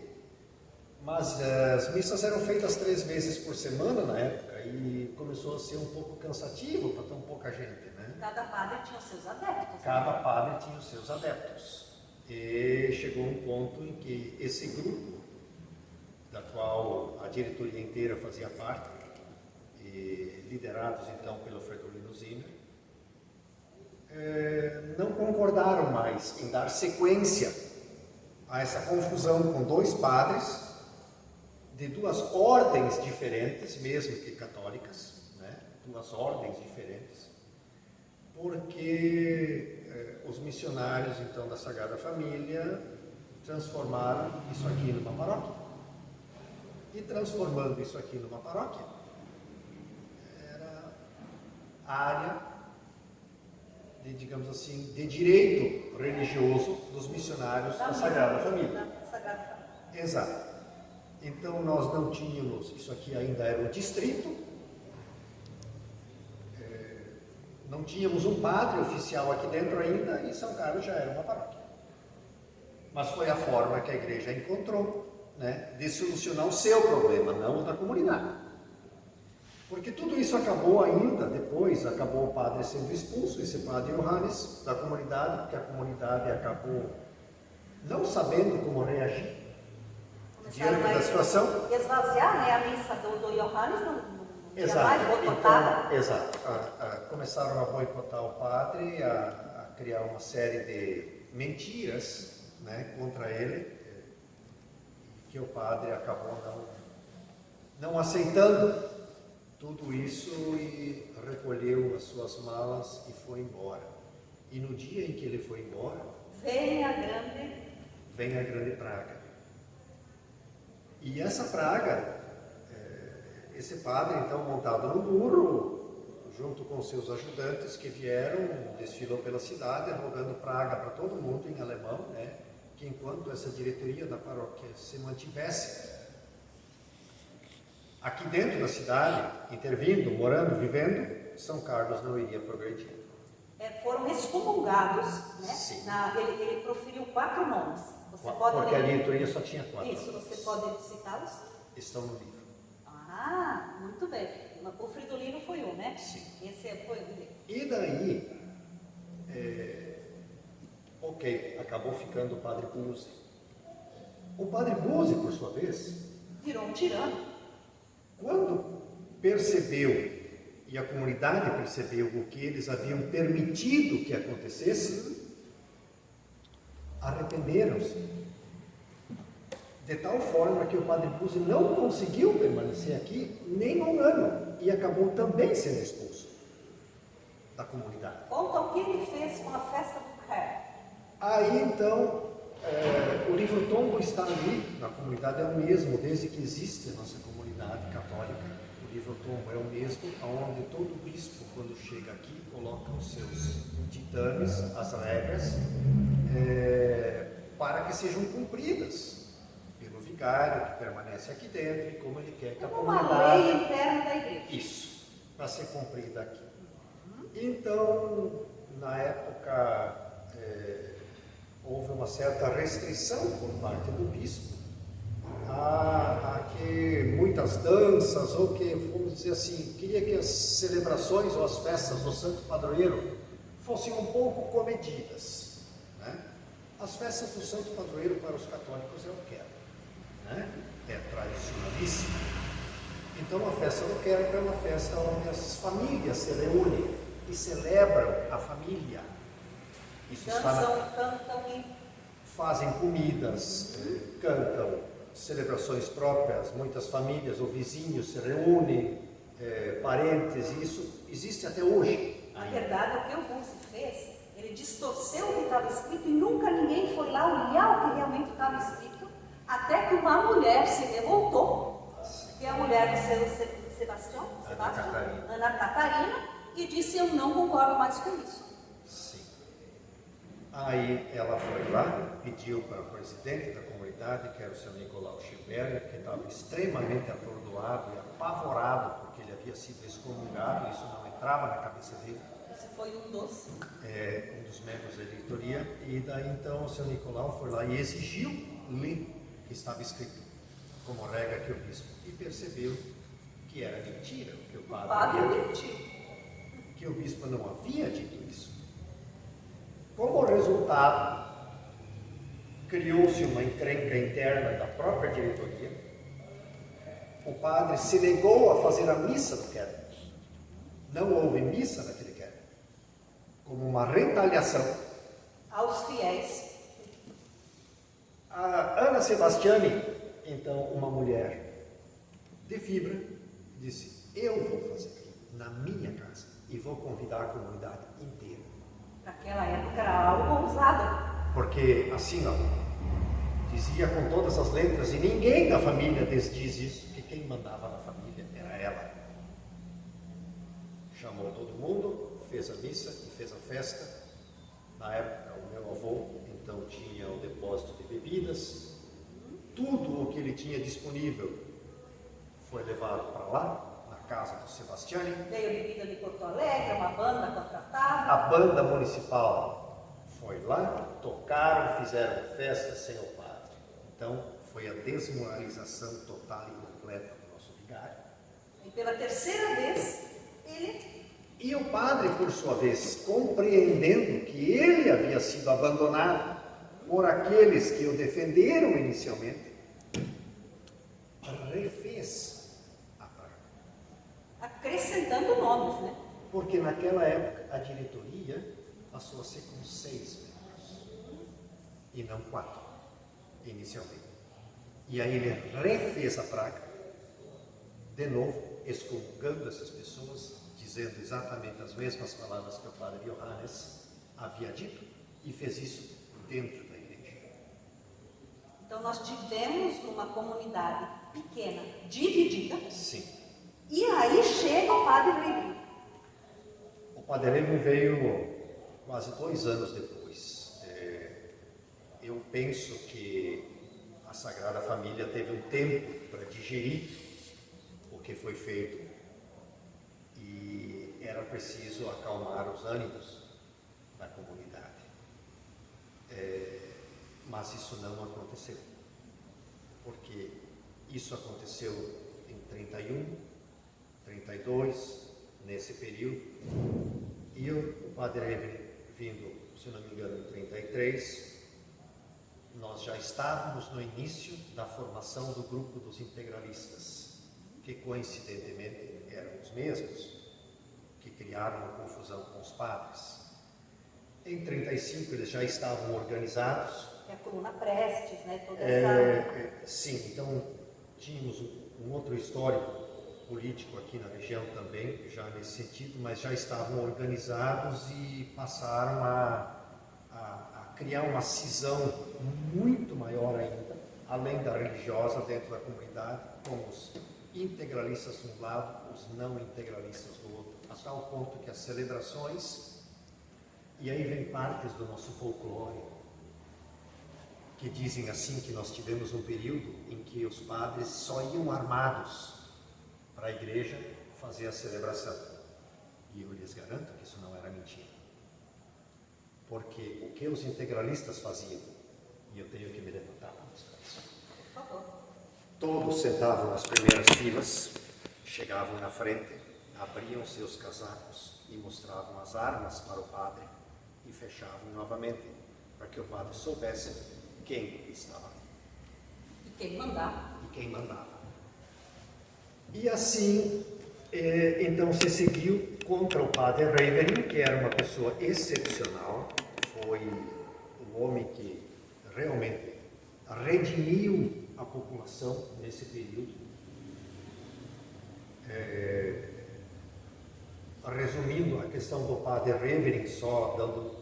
Mas as missas eram feitas 3 vezes por semana na época e começou a ser um pouco cansativo para tão pouca gente, né? Cada padre tinha os seus adeptos. Cada padre tinha os seus adeptos. E chegou um ponto em que esse grupo, da qual a diretoria inteira fazia parte, e liderados então pelo Fredolino Zimmer, não concordaram mais em dar sequência a essa confusão com 2 padres de 2 ordens diferentes, mesmo que católicas, né? 2 ordens diferentes, porque os missionários então da Sagrada Família transformaram isso aqui numa paróquia. E transformando isso aqui numa paróquia, era a área de, digamos assim, de direito religioso dos missionários da Sagrada Família. Exato. Então nós não tínhamos, isso aqui ainda era um distrito, não tínhamos um padre oficial aqui dentro ainda e São Carlos já era uma paróquia. Mas foi a forma que a igreja encontrou, né, de solucionar o seu problema, não o da comunidade. Porque tudo isso acabou ainda, depois acabou o padre sendo expulso, esse padre Johannes, da comunidade, porque a comunidade acabou não sabendo como reagir diante da situação. Esvaziar, né, a missa do Johannes não Exato. mais boicotada. Então, exato. Começaram a boicotar o padre, a criar uma série de mentiras, né, contra ele, que o padre acabou não aceitando tudo isso e recolheu as suas malas e foi embora. E no dia em que ele foi embora, vem a grande praga. E essa praga, esse padre, então, montado no burro, junto com seus ajudantes que vieram, desfilou pela cidade, rogando praga para todo mundo em alemão, né, que enquanto essa diretoria da paróquia se mantivesse aqui dentro da cidade, intervindo, morando, vivendo, São Carlos não iria progredir. Foram excomungados, né? Sim. Ele proferiu 4 nomes. Porque a diretoria só tinha 4. Isso, você pode citá-los? Estão no livro. Ah, muito bem. O Fridolino foi um, né? Sim. Esse foi o dele. E daí, acabou ficando o padre Buzzi. O padre Buzzi, por sua vez, virou um tirano. Quando percebeu, e a comunidade percebeu o que eles haviam permitido que acontecesse, arrependeram-se. De tal forma que o padre Buzzi não conseguiu permanecer aqui nem um ano e acabou também sendo expulso da comunidade. Conta o que ele fez com a festa do Cairo. Aí então, o livro tombo está ali, na comunidade é o mesmo, desde que existe a nossa comunidade católica. O livro tombo é o mesmo, onde todo bispo, quando chega aqui, coloca os seus ditames, as regras, para que sejam cumpridas pelo vigário que permanece aqui dentro e como ele quer que a comunidade... Uma lei interna da igreja. Isso, para ser cumprida aqui. Então, na época, houve uma certa restrição por parte do bispo a que muitas danças, ou que, vamos dizer assim, queria que as celebrações ou as festas do Santo Padroeiro fossem um pouco comedidas, né? As festas do Santo Padroeiro para os católicos é o quero, né? É tradicionalíssimo. Então a festa do quero é uma festa onde as famílias se reúnem e celebram a família. Isso Cantam e fazem comidas, cantam celebrações próprias, muitas famílias ou vizinhos se reúnem, parentes, e isso existe até hoje. Na verdade, o que o Buzzi fez, ele distorceu o que estava escrito e nunca ninguém foi lá olhar o que realmente estava escrito, até que uma mulher se revoltou, que é a mulher do seu Sebastião, Ana Catarina, e disse: eu não concordo mais com isso. Sim. Aí ela foi lá, pediu para o presidente da comunidade, que era o seu Nicolau Schilberger, que estava extremamente atordoado e apavorado, porque ele havia sido excomungado, isso não entrava na cabeça dele. Esse foi um dos membros da diretoria, e daí então o seu Nicolau foi lá e exigiu ler o que estava escrito, como regra que o bispo, e percebeu que era mentira, que o padre mentiu. Que o bispo não havia dito isso. Como resultado, criou-se uma encrenca interna da própria diretoria. O padre se negou a fazer a missa do quero. Não houve missa naquele quero. Como uma retaliação aos fiéis. A Ana Sebastiani, então uma mulher de fibra, disse: eu vou fazer na minha casa e vou convidar a comunidade inteira. Naquela época era algo ousado. Porque assim, ó, dizia com todas as letras, e ninguém da família desdiz isso, que quem mandava na família era ela. Chamou todo mundo, fez a missa e fez a festa. Na época, o meu avô, então, tinha o depósito de bebidas. Tudo o que ele tinha disponível foi levado para lá, na casa do Sebastiani. Veio bebida de Porto Alegre, uma banda A banda municipal foi lá, tocaram, fizeram festa sem o padre. Então, foi a desmoralização total e completa do nosso vigário. E pela terceira vez, ele... E o padre, por sua vez, compreendendo que ele havia sido abandonado por aqueles que o defenderam inicialmente, refez a praga. Acrescentando nomes, né? Porque naquela época a diretoria passou a ser com 6 membros e não 4 inicialmente. E aí ele refez a praga, de novo, excomungando essas pessoas, dizendo exatamente as mesmas palavras que o padre Johannes havia dito, e fez isso dentro da igreja. Então nós tivemos uma comunidade pequena, dividida. Sim. E aí chega o padre Levi. O padre Levi veio quase 2 anos depois. Eu penso que a Sagrada Família teve um tempo para digerir o que foi feito e era preciso acalmar os ânimos da comunidade. Mas isso não aconteceu, porque isso aconteceu em 31, 32, nesse período, e o padre Levi vindo, se não me engano, em 33, nós já estávamos no início da formação do grupo dos integralistas, que coincidentemente eram os mesmos que criaram uma confusão com os padres. Em 35 eles já estavam organizados. É a coluna Prestes, né? Toda essa... Sim, então tínhamos um outro histórico político aqui na região também, já nesse sentido, mas já estavam organizados e passaram a criar uma cisão muito maior ainda, além da religiosa, dentro da comunidade, com os integralistas de um lado, os não integralistas do outro, a tal ponto que as celebrações, e aí vem partes do nosso folclore, que dizem assim que nós tivemos um período em que os padres só iam armados para a igreja fazer a celebração. E eu lhes garanto que isso não era mentira. Porque o que os integralistas faziam, e eu tenho que me levantar para mostrar isso. Por favor. Todos sentavam nas primeiras filas, chegavam na frente, abriam seus casacos e mostravam as armas para o padre e fechavam novamente, para que o padre soubesse quem estava ali. E quem mandava. E quem mandava. E assim, então se seguiu contra o padre Raveling, que era uma pessoa excepcional, foi um homem que realmente redimiu a população nesse período. Resumindo a questão do padre Raveling, só dando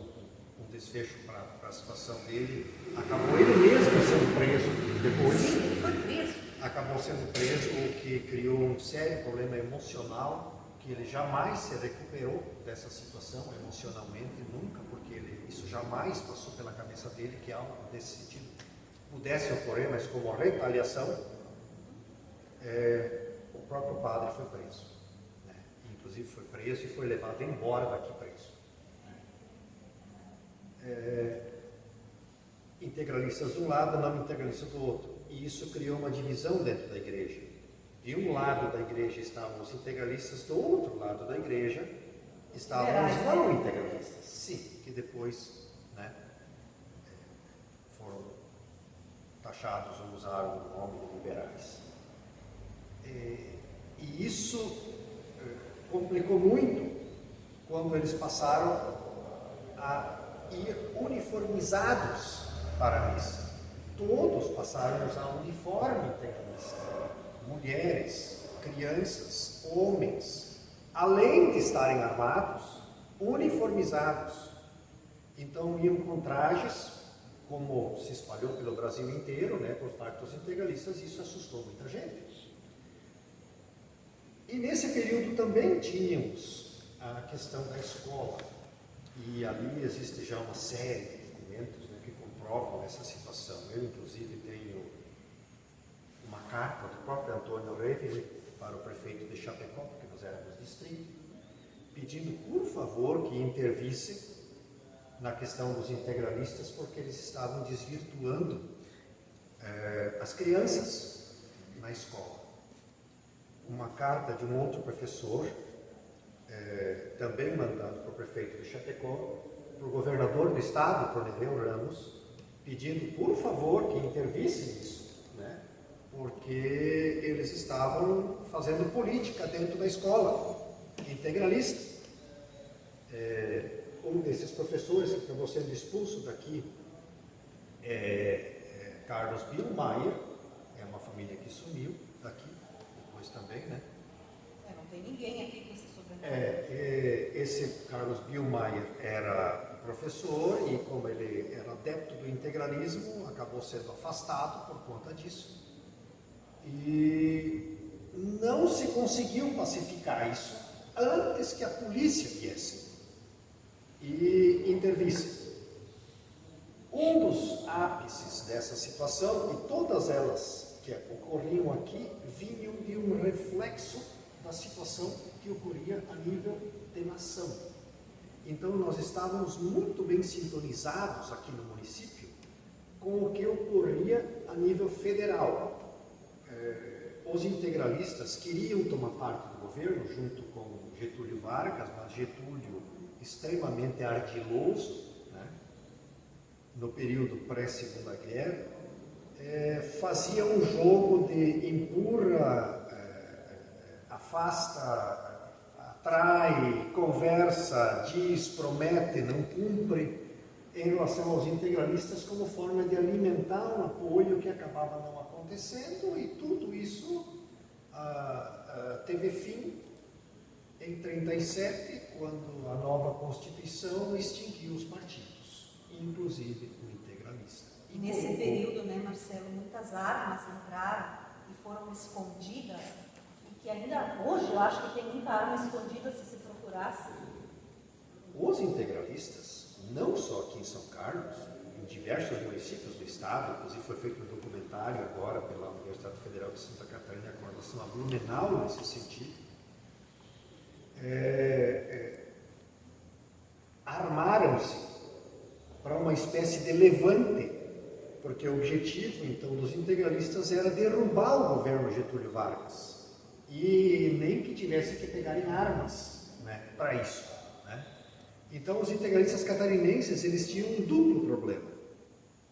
um desfecho para a situação dele, acabou ele mesmo sendo preso depois. Sim, ele foi preso. Acabou sendo preso, o que criou um sério problema emocional, que ele jamais se recuperou dessa situação emocionalmente, nunca, porque isso jamais passou pela cabeça dele que algo desse sentido pudesse ocorrer, mas como retaliação, o próprio padre foi preso, né? Inclusive foi preso e foi levado embora daqui preso. Integralistas de um lado, não integralistas do outro. E isso criou uma divisão dentro da igreja. De um lado da igreja estavam os integralistas, do outro lado da igreja estavam os não integralistas. Sim, que depois, né, foram taxados ou usaram o nome de liberais. E isso complicou muito quando eles passaram a ir uniformizados para a missa. Todos passaram a usar uniforme integralista. Mulheres, crianças, homens, além de estarem armados, uniformizados. Então iam com trajes, como se espalhou pelo Brasil inteiro, né, por parte dos integralistas, e isso assustou muita gente. E nesse período também tínhamos a questão da escola. E ali existe já uma série de documentos, né, que comprovam essa situação. Eu, inclusive, tenho uma carta do próprio Antônio Raveling para o prefeito de Chapecó, porque nós éramos distrito, pedindo por favor que intervissem na questão dos integralistas, porque eles estavam desvirtuando as crianças na escola. Uma carta de um outro professor, também mandado para o prefeito de Chapecó, para o governador do estado, por Nereu Ramos, pedindo por favor que intervissem nisso, né? Porque eles estavam fazendo política dentro da escola, integralista. Um desses professores que acabou sendo expulso daqui Carlos Bielmeier, é uma família que sumiu daqui, depois também, né? Não tem ninguém aqui com esse sobrenome. Esse Carlos Bielmeier era professor e, como ele era adepto do integralismo, acabou sendo afastado por conta disso. E não se conseguiu pacificar isso antes que a polícia viesse e intervisse. Um dos ápices dessa situação, e todas elas que ocorriam aqui, vinham de um reflexo da situação que ocorria a nível de nação. Então nós estávamos muito bem sintonizados aqui no município com o que ocorria a nível federal. Os integralistas queriam tomar parte do governo junto com Getúlio Vargas, mas Getúlio extremamente ardiloso, né? No período pré-Segunda Guerra, fazia um jogo de empurra, afasta, atrai, conversa, diz, promete, não cumpre, em relação aos integralistas, como forma de alimentar um apoio que acabava não acontecendo, e tudo isso teve fim em 1937, quando a nova Constituição extinguiu os partidos, inclusive o integralista. E nesse período, né, Marcelo, muitas armas entraram e foram escondidas, e que ainda hoje eu acho que tem muita arma escondida se se procurasse. Os integralistas, não só aqui em São Carlos, em diversos municípios do estado, inclusive foi feito um documentário agora pela Universidade Federal de Santa Catarina com relação a Blumenau nesse sentido, armaram-se para uma espécie de levante, porque o objetivo então dos integralistas era derrubar o governo Getúlio Vargas, e nem que tivesse que pegar em armas, né, para isso, né? Então os integralistas catarinenses, eles tinham um duplo problema.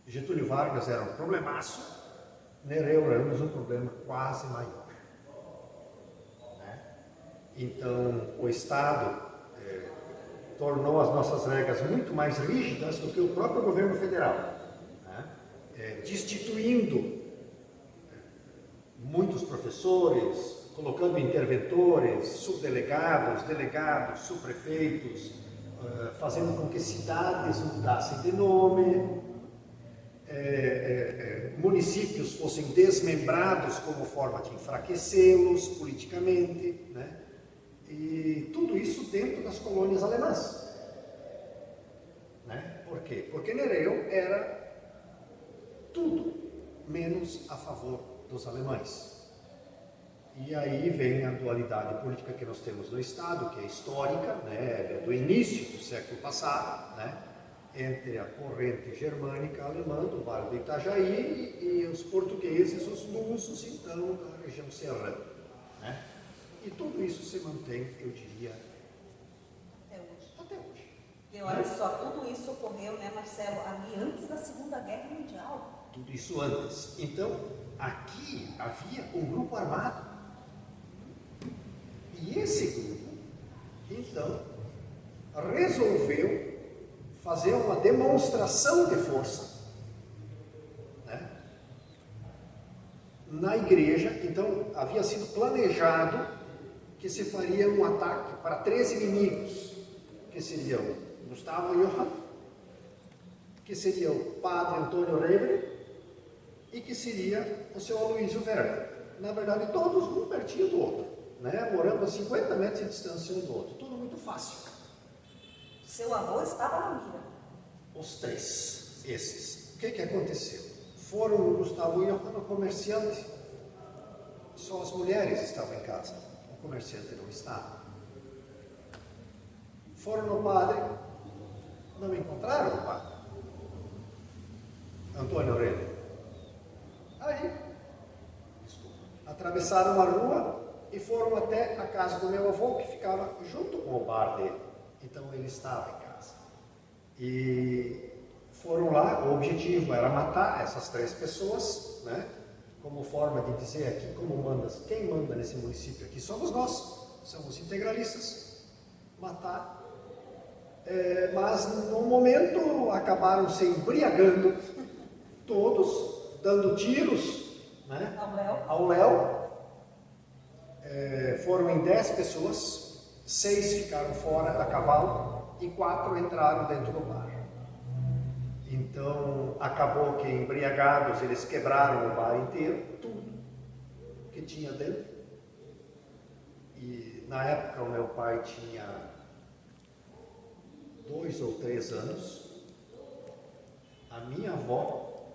Getúlio Vargas era um problemaço, Nereu Ramos um problema quase maior, né? Então o Estado tornou as nossas regras muito mais rígidas do que o próprio governo federal, né? Destituindo muitos professores, colocando interventores, subdelegados, delegados, subprefeitos, fazendo com que cidades mudassem de nome, municípios fossem desmembrados como forma de enfraquecê-los politicamente, né? E tudo isso dentro das colônias alemãs, né? Por quê? Porque Nereu era tudo menos a favor dos alemães. E aí vem a dualidade política que nós temos no Estado, que é histórica, né, do início do século passado, né, entre a corrente germânica alemã do Vale do Itajaí e os portugueses, os lusos, então, da região serrana, né? E tudo isso se mantém, eu diria, até hoje. E olha só, tudo isso ocorreu, né, Marcelo, ali antes da Segunda Guerra Mundial. Tudo isso antes. Então, aqui havia um grupo armado. E esse grupo, então, resolveu fazer uma demonstração de força, né, na igreja. Então, havia sido planejado que se faria um ataque para 3 inimigos, que seriam Gustavo Johann, que seria o padre Antônio Revre e que seria o seu Aloysio Werner. Na verdade, todos um pertinho do outro, né? Morando a 50 metros de distância um do outro, tudo muito fácil. Seu avô estava na mira. Os 3, esses. O que aconteceu? Foram o Gustavo Johann, o comerciante, só as mulheres estavam em casa, o comerciante não estava. Foram no padre, não encontraram o padre. Antônio Aurélio. Aí, atravessaram a rua e foram até a casa do meu avô, que ficava junto com o bar dele. Então ele estava em casa. E foram lá, o objetivo era matar essas 3 pessoas, né? Como forma de dizer aqui, quem manda nesse município aqui somos nós, somos integralistas. Matar. Mas no momento acabaram se embriagando, todos, dando tiros, né? Ao léu. Foram em 10 pessoas, 6 ficaram fora a cavalo e 4 entraram dentro do bar. Então acabou que embriagados eles quebraram o bar inteiro, tudo que tinha dentro. E na época o meu pai tinha 2 ou 3 anos. A minha avó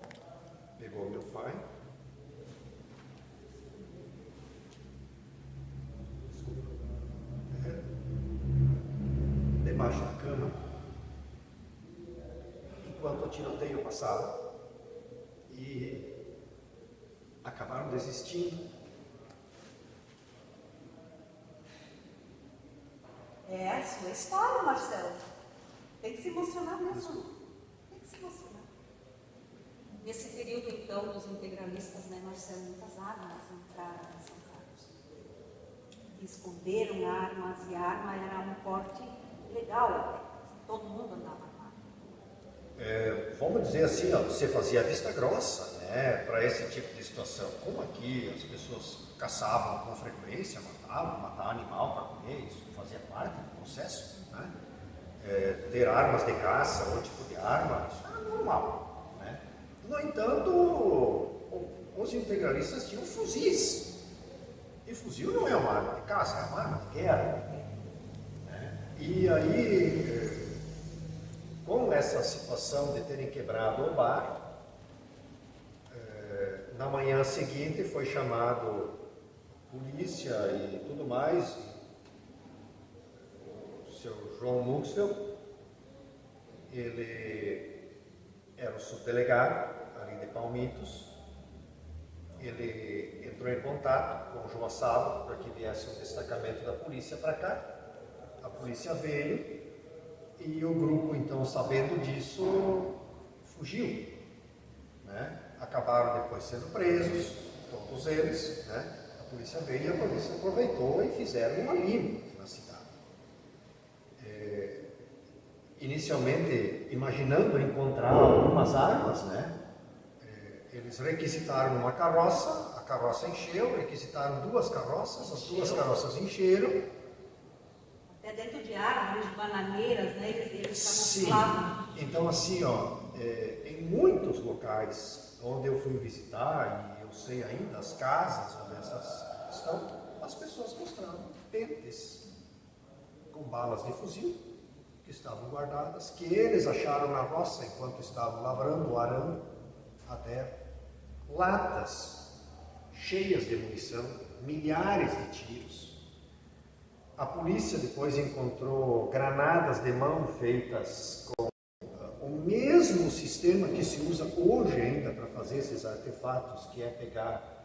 pegou meu pai, debaixo da cama, enquanto o tiroteio passava, e acabaram desistindo. É a sua história, Marcelo. Tem que se emocionar mesmo. Tem que se emocionar. Nesse período, então, dos integralistas, né, Marcelo, muitas armas entraram em São Carlos. Esconderam armas, e a arma era um porte legal. Todo mundo andava armado. Vamos dizer assim, ó, você fazia vista grossa, né, para esse tipo de situação. Como aqui as pessoas caçavam com frequência, matar animal para comer, isso fazia parte do processo, né? Ter armas de caça, outro tipo de arma, isso era normal, né? No entanto, os integralistas tinham fuzis, e fuzil não é uma arma de caça, é uma arma de guerra, né? E aí, com essa situação de terem quebrado o bar, na manhã seguinte foi chamado polícia e tudo mais. O seu João Muxel, ele era o subdelegado ali de Palmitos. Ele entrou em contato com o João Sábado para que viesse um destacamento da polícia para cá. A polícia veio e o grupo, então, sabendo disso, fugiu, né? Acabaram depois sendo presos, todos eles, né? A polícia veio e a polícia aproveitou e fizeram uma limpa na cidade. Inicialmente, imaginando encontrar algumas armas, né? Eles requisitaram uma carroça, a carroça encheu, requisitaram 2 carroças, as 2 carroças encheram. Até dentro de árvores, de bananeiras, né? Eles Sim. camuflavam. Então, assim, ó, em muitos locais onde eu fui visitar, e eu sei ainda as casas onde essas estão, as pessoas mostravam pentes com balas de fuzil que estavam guardadas, que eles acharam na roça enquanto estavam lavrando, arando a terra, latas cheias de munição, milhares de tiros. A polícia depois encontrou granadas de mão feitas com o mesmo sistema que se usa hoje ainda para fazer esses artefatos, que é pegar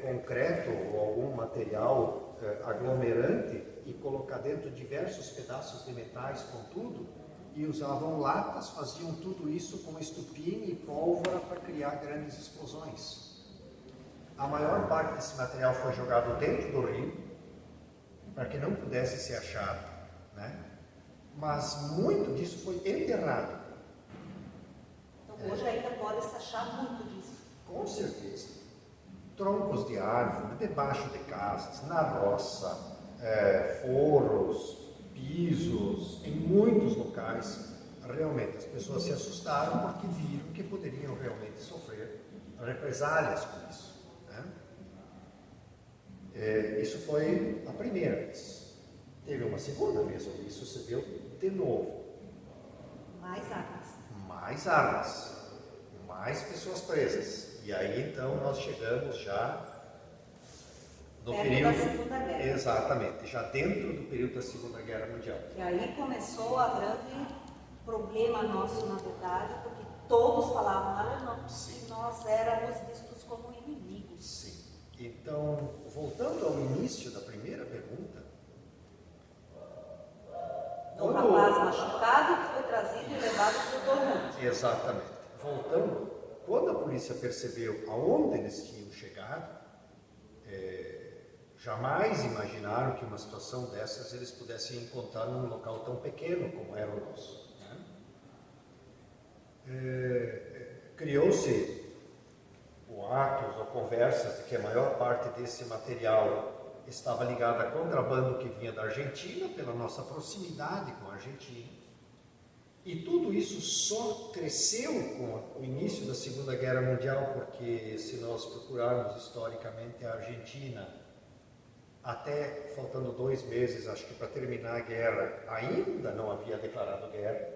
concreto ou algum material aglomerante e colocar dentro diversos pedaços de metais com tudo, e usavam latas, faziam tudo isso com estupim e pólvora para criar grandes explosões. A maior parte desse material foi jogado dentro do rio, para que não pudesse ser achado, né? Mas muito disso foi enterrado. Então hoje ainda pode se achar muito disso. Com certeza. Troncos de árvore, debaixo de casas, na roça, forros, pisos, em muitos locais. Realmente as pessoas se assustaram porque viram que poderiam realmente sofrer represálias com isso, né? Isso foi a primeira vez. Teve uma segunda vez onde isso se deu de novo. Mais armas. Mais armas, mais pessoas presas. E aí então nós chegamos já no Perto período, da Segunda Guerra. exatamente, já dentro do período da Segunda Guerra Mundial. E aí começou a grande problema nosso, na verdade, porque todos falavam alemão. Sim. E nós éramos vistos como inimigos. Sim. Então, voltando ao início da primeira pergunta, Um rapaz machucado que foi trazido e levado para o tormento. exatamente. Voltando, quando a polícia percebeu aonde eles tinham chegado, jamais imaginaram que uma situação dessas eles pudessem encontrar num local tão pequeno como era o nosso. Criou-se boatos ou conversas de que a maior parte desse material estava ligada a contrabando que vinha da Argentina, pela nossa proximidade com a Argentina. E tudo isso só cresceu com o início da Segunda Guerra Mundial, porque se nós procurarmos historicamente a Argentina, até faltando 2 meses, acho que para terminar a guerra, ainda não havia declarado guerra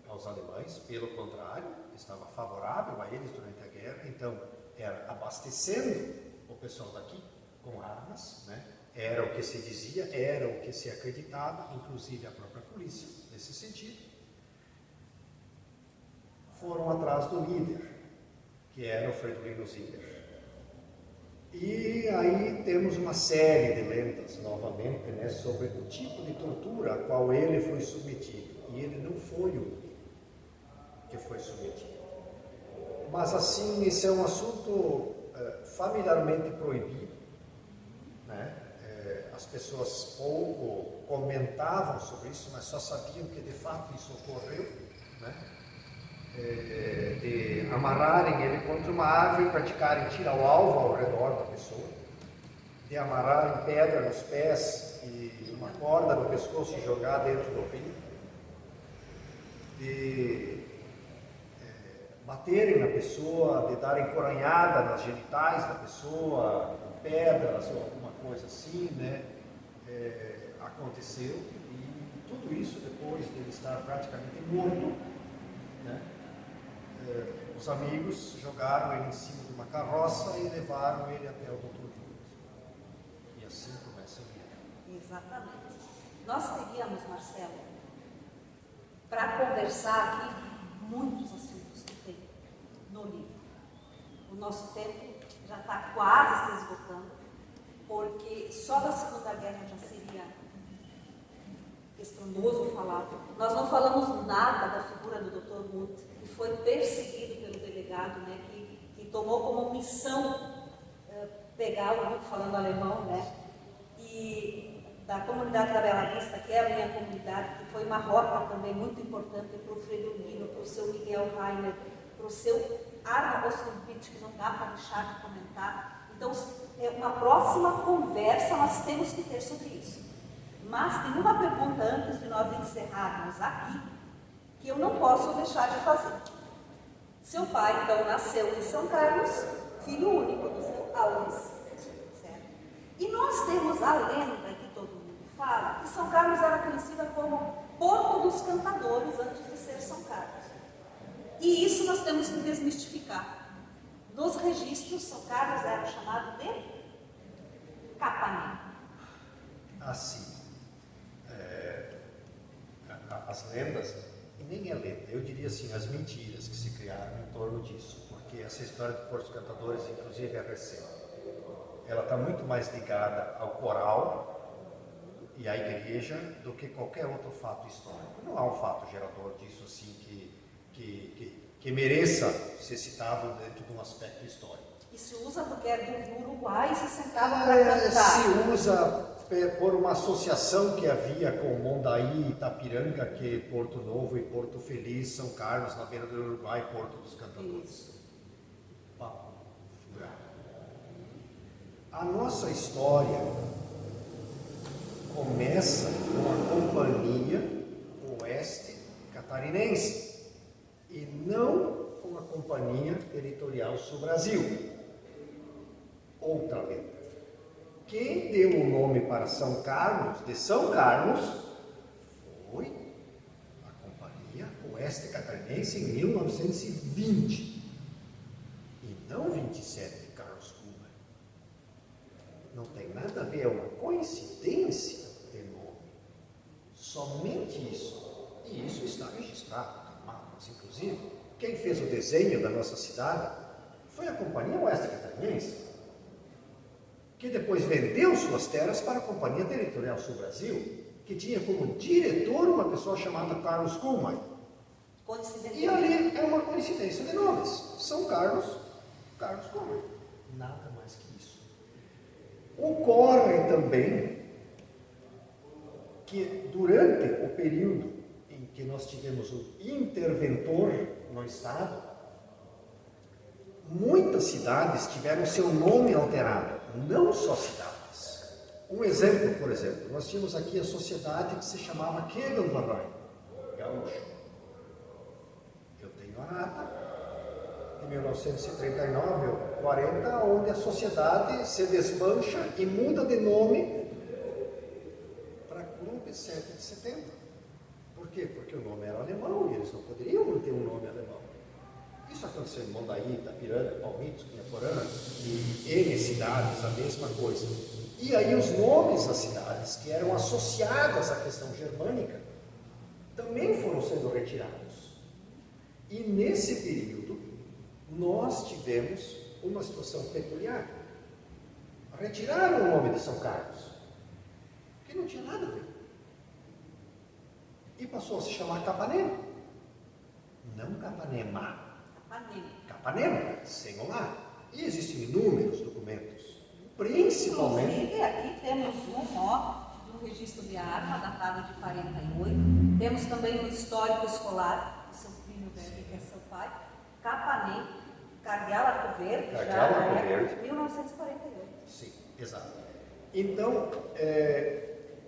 aos alemães, pelo contrário, estava favorável a eles durante a guerra, então era abastecendo o pessoal daqui com armas, né? Era o que se dizia, era o que se acreditava, inclusive a própria polícia, nesse sentido. Foram atrás do líder, que era o Fridolino Ziller. E aí temos uma série de lendas, novamente, né, sobre o tipo de tortura a qual ele foi submetido. E ele não foi o único que foi submetido. Mas assim, esse é um assunto familiarmente proibido, né? As pessoas pouco comentavam sobre isso, mas só sabiam que de fato isso ocorreu, né? De amarrarem ele contra uma árvore, praticarem tiro ao alvo ao redor da pessoa, de amarrarem pedra nos pés e uma corda no pescoço e jogar dentro do rio, de baterem na pessoa, de darem coronhada nas genitais da pessoa, com pedras ou alguma coisa assim, né? Aconteceu, e tudo isso depois dele estar praticamente morto, né? Os amigos jogaram ele em cima de uma carroça e levaram ele até o Dr. Júlio. E assim começa a guerra. Exatamente. Nós teríamos, Marcelo, para conversar aqui, muitos assuntos que tem no livro. O nosso tempo já está quase se esgotando, porque só da Segunda Guerra já seria estrondoso falar. Nós não falamos nada da figura do Dr. Muth, que foi perseguido pelo delegado, né, que tomou como missão pegar o Muth falando alemão, né, e da comunidade da Bela Vista, que é a minha comunidade, que foi uma rota também muito importante para o Fridolino, para o seu Miguel Rainer, para o seu Arno Ostenpitch, que não dá para deixar de comentar. Então, uma próxima conversa nós temos que ter sobre isso. Mas tem uma pergunta antes de nós encerrarmos aqui, que eu não posso deixar de fazer. Seu pai, então, nasceu em São Carlos, filho único do seu Alves. Certo? E nós temos a lenda que todo mundo fala, que São Carlos era conhecida como Porto dos Cantadores antes de ser São Carlos. E isso nós temos que desmistificar. Nos registros, São Carlos era chamado de Capanema. Assim, as lendas, e nem é lenda, eu diria assim, as mentiras que se criaram em torno disso, porque essa história de Porto dos Cantadores, inclusive, é recente. Ela está muito mais ligada ao coral e à igreja do que qualquer outro fato histórico. Não há um fato gerador disso assim que mereça ser citado dentro de um aspecto histórico. E se usa porque é do Uruguai e se sentava para cantar. Se usa por uma associação que havia com Mondaí, Itapiranga, que Porto Novo e Porto Feliz, São Carlos, na beira do Uruguai, Porto dos Cantadores. Isso. A nossa história começa com a Companhia Oeste Catarinense e não com a Companhia Territorial Sul Brasil. Outra lenda. Quem deu o nome para São Carlos, de São Carlos, foi a Companhia Oeste Catarinense em 1920 e não 27 de Carlos Cuba. Não tem nada mapas, inclusive, quem fez o desenho da nossa cidade foi a Companhia Oeste Catarinense, que depois vendeu suas terras para a Companhia Territorial Sul Brasil, que tinha como diretor uma pessoa chamada Carlos Kuhlmann. E ali é uma coincidência de nomes. São Carlos Kuhlmann. Nada mais que isso. Ocorre também que durante o período em que nós tivemos o interventor no Estado, muitas cidades tiveram seu nome alterado, não só cidades. Um exemplo, por exemplo, nós tínhamos aqui a sociedade que se chamava Kegelverein, gaúcho. Eu tenho a ata de 1939 ou 40, onde a sociedade se desmancha e muda de nome para Clube 7 de Setembro. Por quê? Porque o nome era alemão e eles não poderiam manter um nome alemão. Isso aconteceu em Mondaí, Itapiranga, Palmitos, Cunhaporã e N cidades, a mesma coisa. E aí os nomes das cidades que eram associadas à questão germânica também foram sendo retirados. E nesse período nós tivemos uma situação peculiar. Retiraram o nome de São Carlos, que não tinha nada a ver. E passou a se chamar Capanema. Não Capanema. Capanema, sem o A. E existem inúmeros documentos, principalmente... Inclusive, aqui temos do registro de arma, datado de 48. Temos também um histórico escolar, seu primo velho, que é seu pai, Capanema, Cardeal Arco Verde, Cardeal já Arco Verde. 1948. Sim, exato. Então,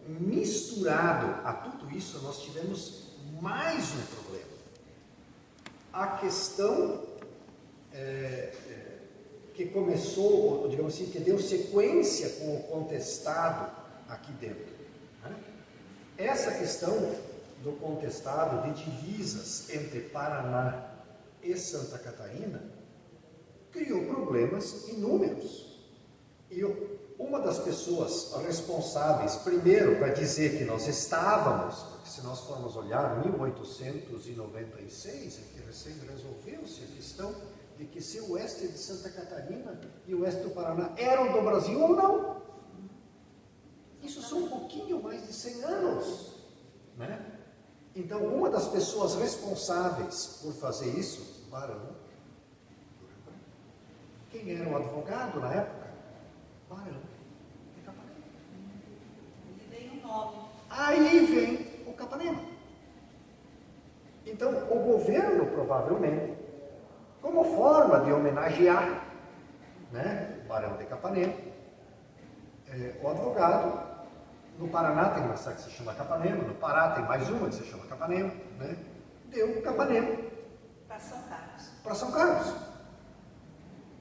misturado a tudo isso, nós tivemos mais um problema. A questão que começou, digamos assim, que deu sequência com o contestado aqui dentro. Né? Essa questão do contestado de divisas entre Paraná e Santa Catarina criou problemas inúmeros. E uma das pessoas responsáveis, primeiro, para dizer que nós estávamos, porque se nós formos olhar 1896, é que recém resolveu-se a questão de que se o oeste de Santa Catarina e o oeste do Paraná eram do Brasil ou não. Isso são um pouquinho mais de 100 anos. Né? Então, uma das pessoas responsáveis por fazer isso, Barão, quem era o advogado na época? Barão de Capanema. Ele tem um nome. Aí vem o Capanema. Então, o governo, provavelmente, como forma de homenagear, né, o Barão de Capanema, o advogado, no Paraná tem uma cidade que se chama Capanema, no Pará tem mais uma que se chama Capanema, né, deu Capanema Para São Carlos. para São Carlos.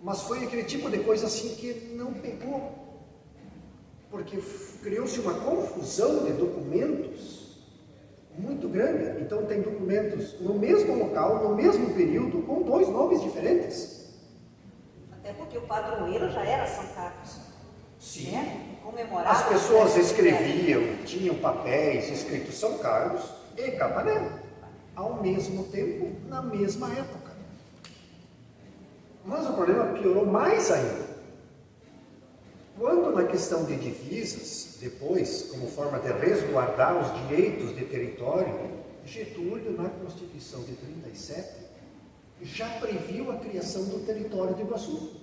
Mas foi aquele tipo de coisa assim que não pegou, porque criou-se uma confusão de documentos muito grande. Então tem documentos no mesmo local, no mesmo período, com dois nomes diferentes. Até porque o padroeiro já era São Carlos. Sim. Né? Comemorado. As pessoas escreviam, tinham papéis escritos São Carlos e Capanema, ao mesmo tempo, na mesma época. Mas o problema piorou mais ainda. Quando na questão de divisas, depois, como forma de resguardar os direitos de território, Getúlio, na Constituição de 37, já previu a criação do território de Iguaçu.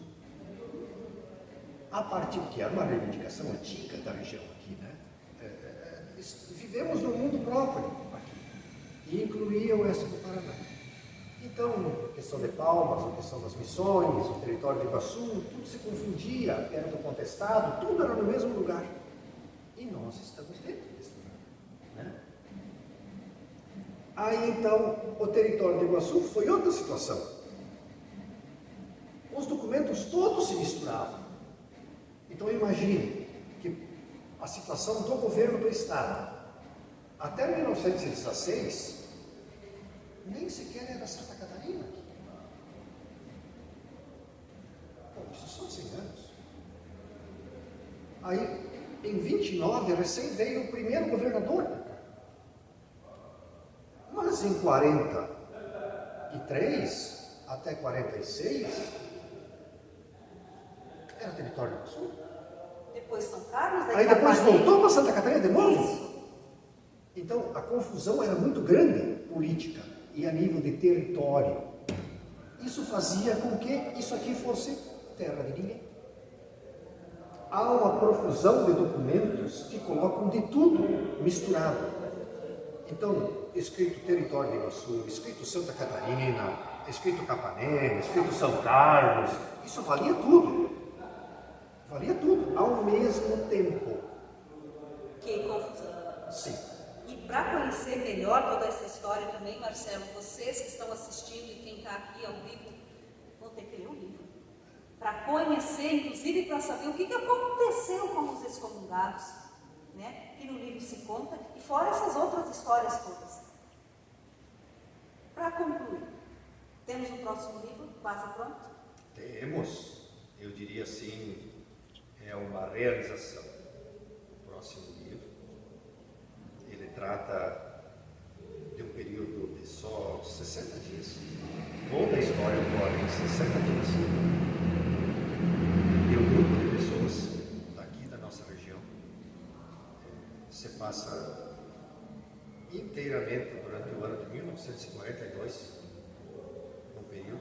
A partir que era uma reivindicação antiga da região aqui, né? Vivemos num mundo próprio aqui, e incluía o oeste do Paraná. Então, a questão de Palmas, a questão das missões, o território de Iguaçu, tudo se confundia, era do contestado, tudo era no mesmo lugar. E nós estamos dentro desse lugar. Né? Aí, então, o território de Iguaçu foi outra situação. Os documentos todos se misturavam. Então, imagine que a situação do governo do Estado, até 1916, nem sequer era Santa Catarina. Pô, isso são 100 anos. Aí, em 29, recém veio o primeiro governador. Mas Mas em 43 até 46 era território do Sul. Depois São Carlos, daí Aí depois Capanema. voltou para Santa Catarina de novo. Isso. Então a confusão era muito grande, política e a nível de território. Isso fazia com que isso aqui fosse terra de ninguém. Há uma profusão de documentos que colocam de tudo misturado. Então, escrito território do Sul, escrito Santa Catarina, escrito Capanema, escrito São Carlos, isso valia tudo. Valia tudo, ao mesmo tempo. Que confusão. Sim. E para conhecer melhor toda essa história também, Marcelo, vocês que estão assistindo e quem está aqui ao vivo, vão ter que ler o livro. Para conhecer, inclusive para saber o que aconteceu com os excomungados, né? Que no livro se conta, e fora essas outras histórias todas. Para concluir, temos um próximo livro quase pronto? Temos, eu diria assim, é uma realização. O próximo livro, ele trata de um período de só 60 dias. Toda a história ocorre em 60 dias. E um grupo de pessoas daqui da nossa região se passa inteiramente durante o ano de 1942, um período,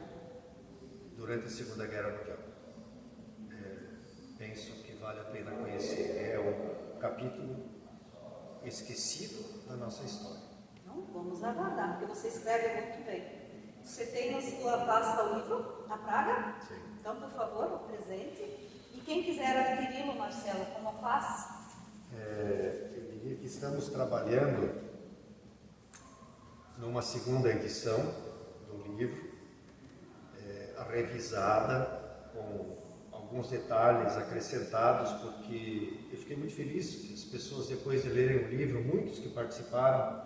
durante a Segunda Guerra Mundial. Penso que vale a pena conhecer. É um capítulo esquecido da nossa história. Não, vamos aguardar, porque você escreve muito bem. Você tem na sua pasta o livro, A Praga? Sim. Então, por favor, o presente. E quem quiser adquiri-lo, Marcelo, como faz? Eu diria que estamos trabalhando numa segunda edição do livro, revisada, com alguns detalhes acrescentados, porque eu fiquei muito feliz que as pessoas, depois de lerem o livro, muitos que participaram,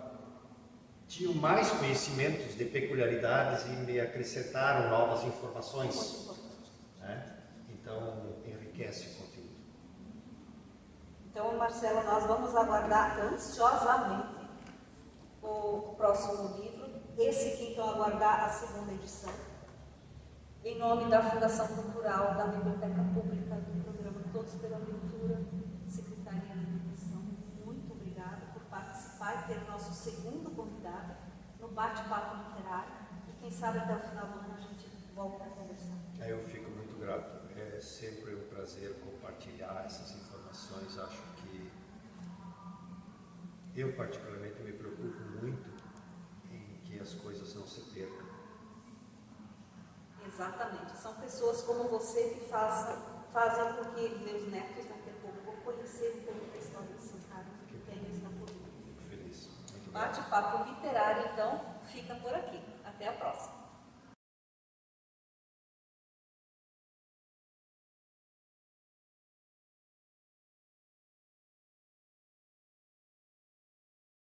tinham mais conhecimentos de peculiaridades e me acrescentaram novas informações, né? Então, enriquece o conteúdo. Então, Marcelo, nós vamos aguardar ansiosamente o próximo livro. Esse aqui, então, aguardar a segunda edição. Em nome da Fundação Cultural, da Biblioteca Pública, do programa Todos pela Leitura, Secretaria de Educação, muito obrigada por participar e ter o nosso segundo convidado no bate-papo literário. E quem sabe até o final do ano a gente volta a conversar. Eu fico muito grato. É sempre um prazer compartilhar essas informações. Acho que eu particularmente me preocupo muito em que as coisas não se percam. Exatamente. São pessoas como você que fazem com que meus netos daqui a pouco vão conhecer um pouco da história de São Carlos e que tem isso na política. Fico feliz. Muito obrigado. Bate-papo literário, então, fica por aqui. Até a próxima.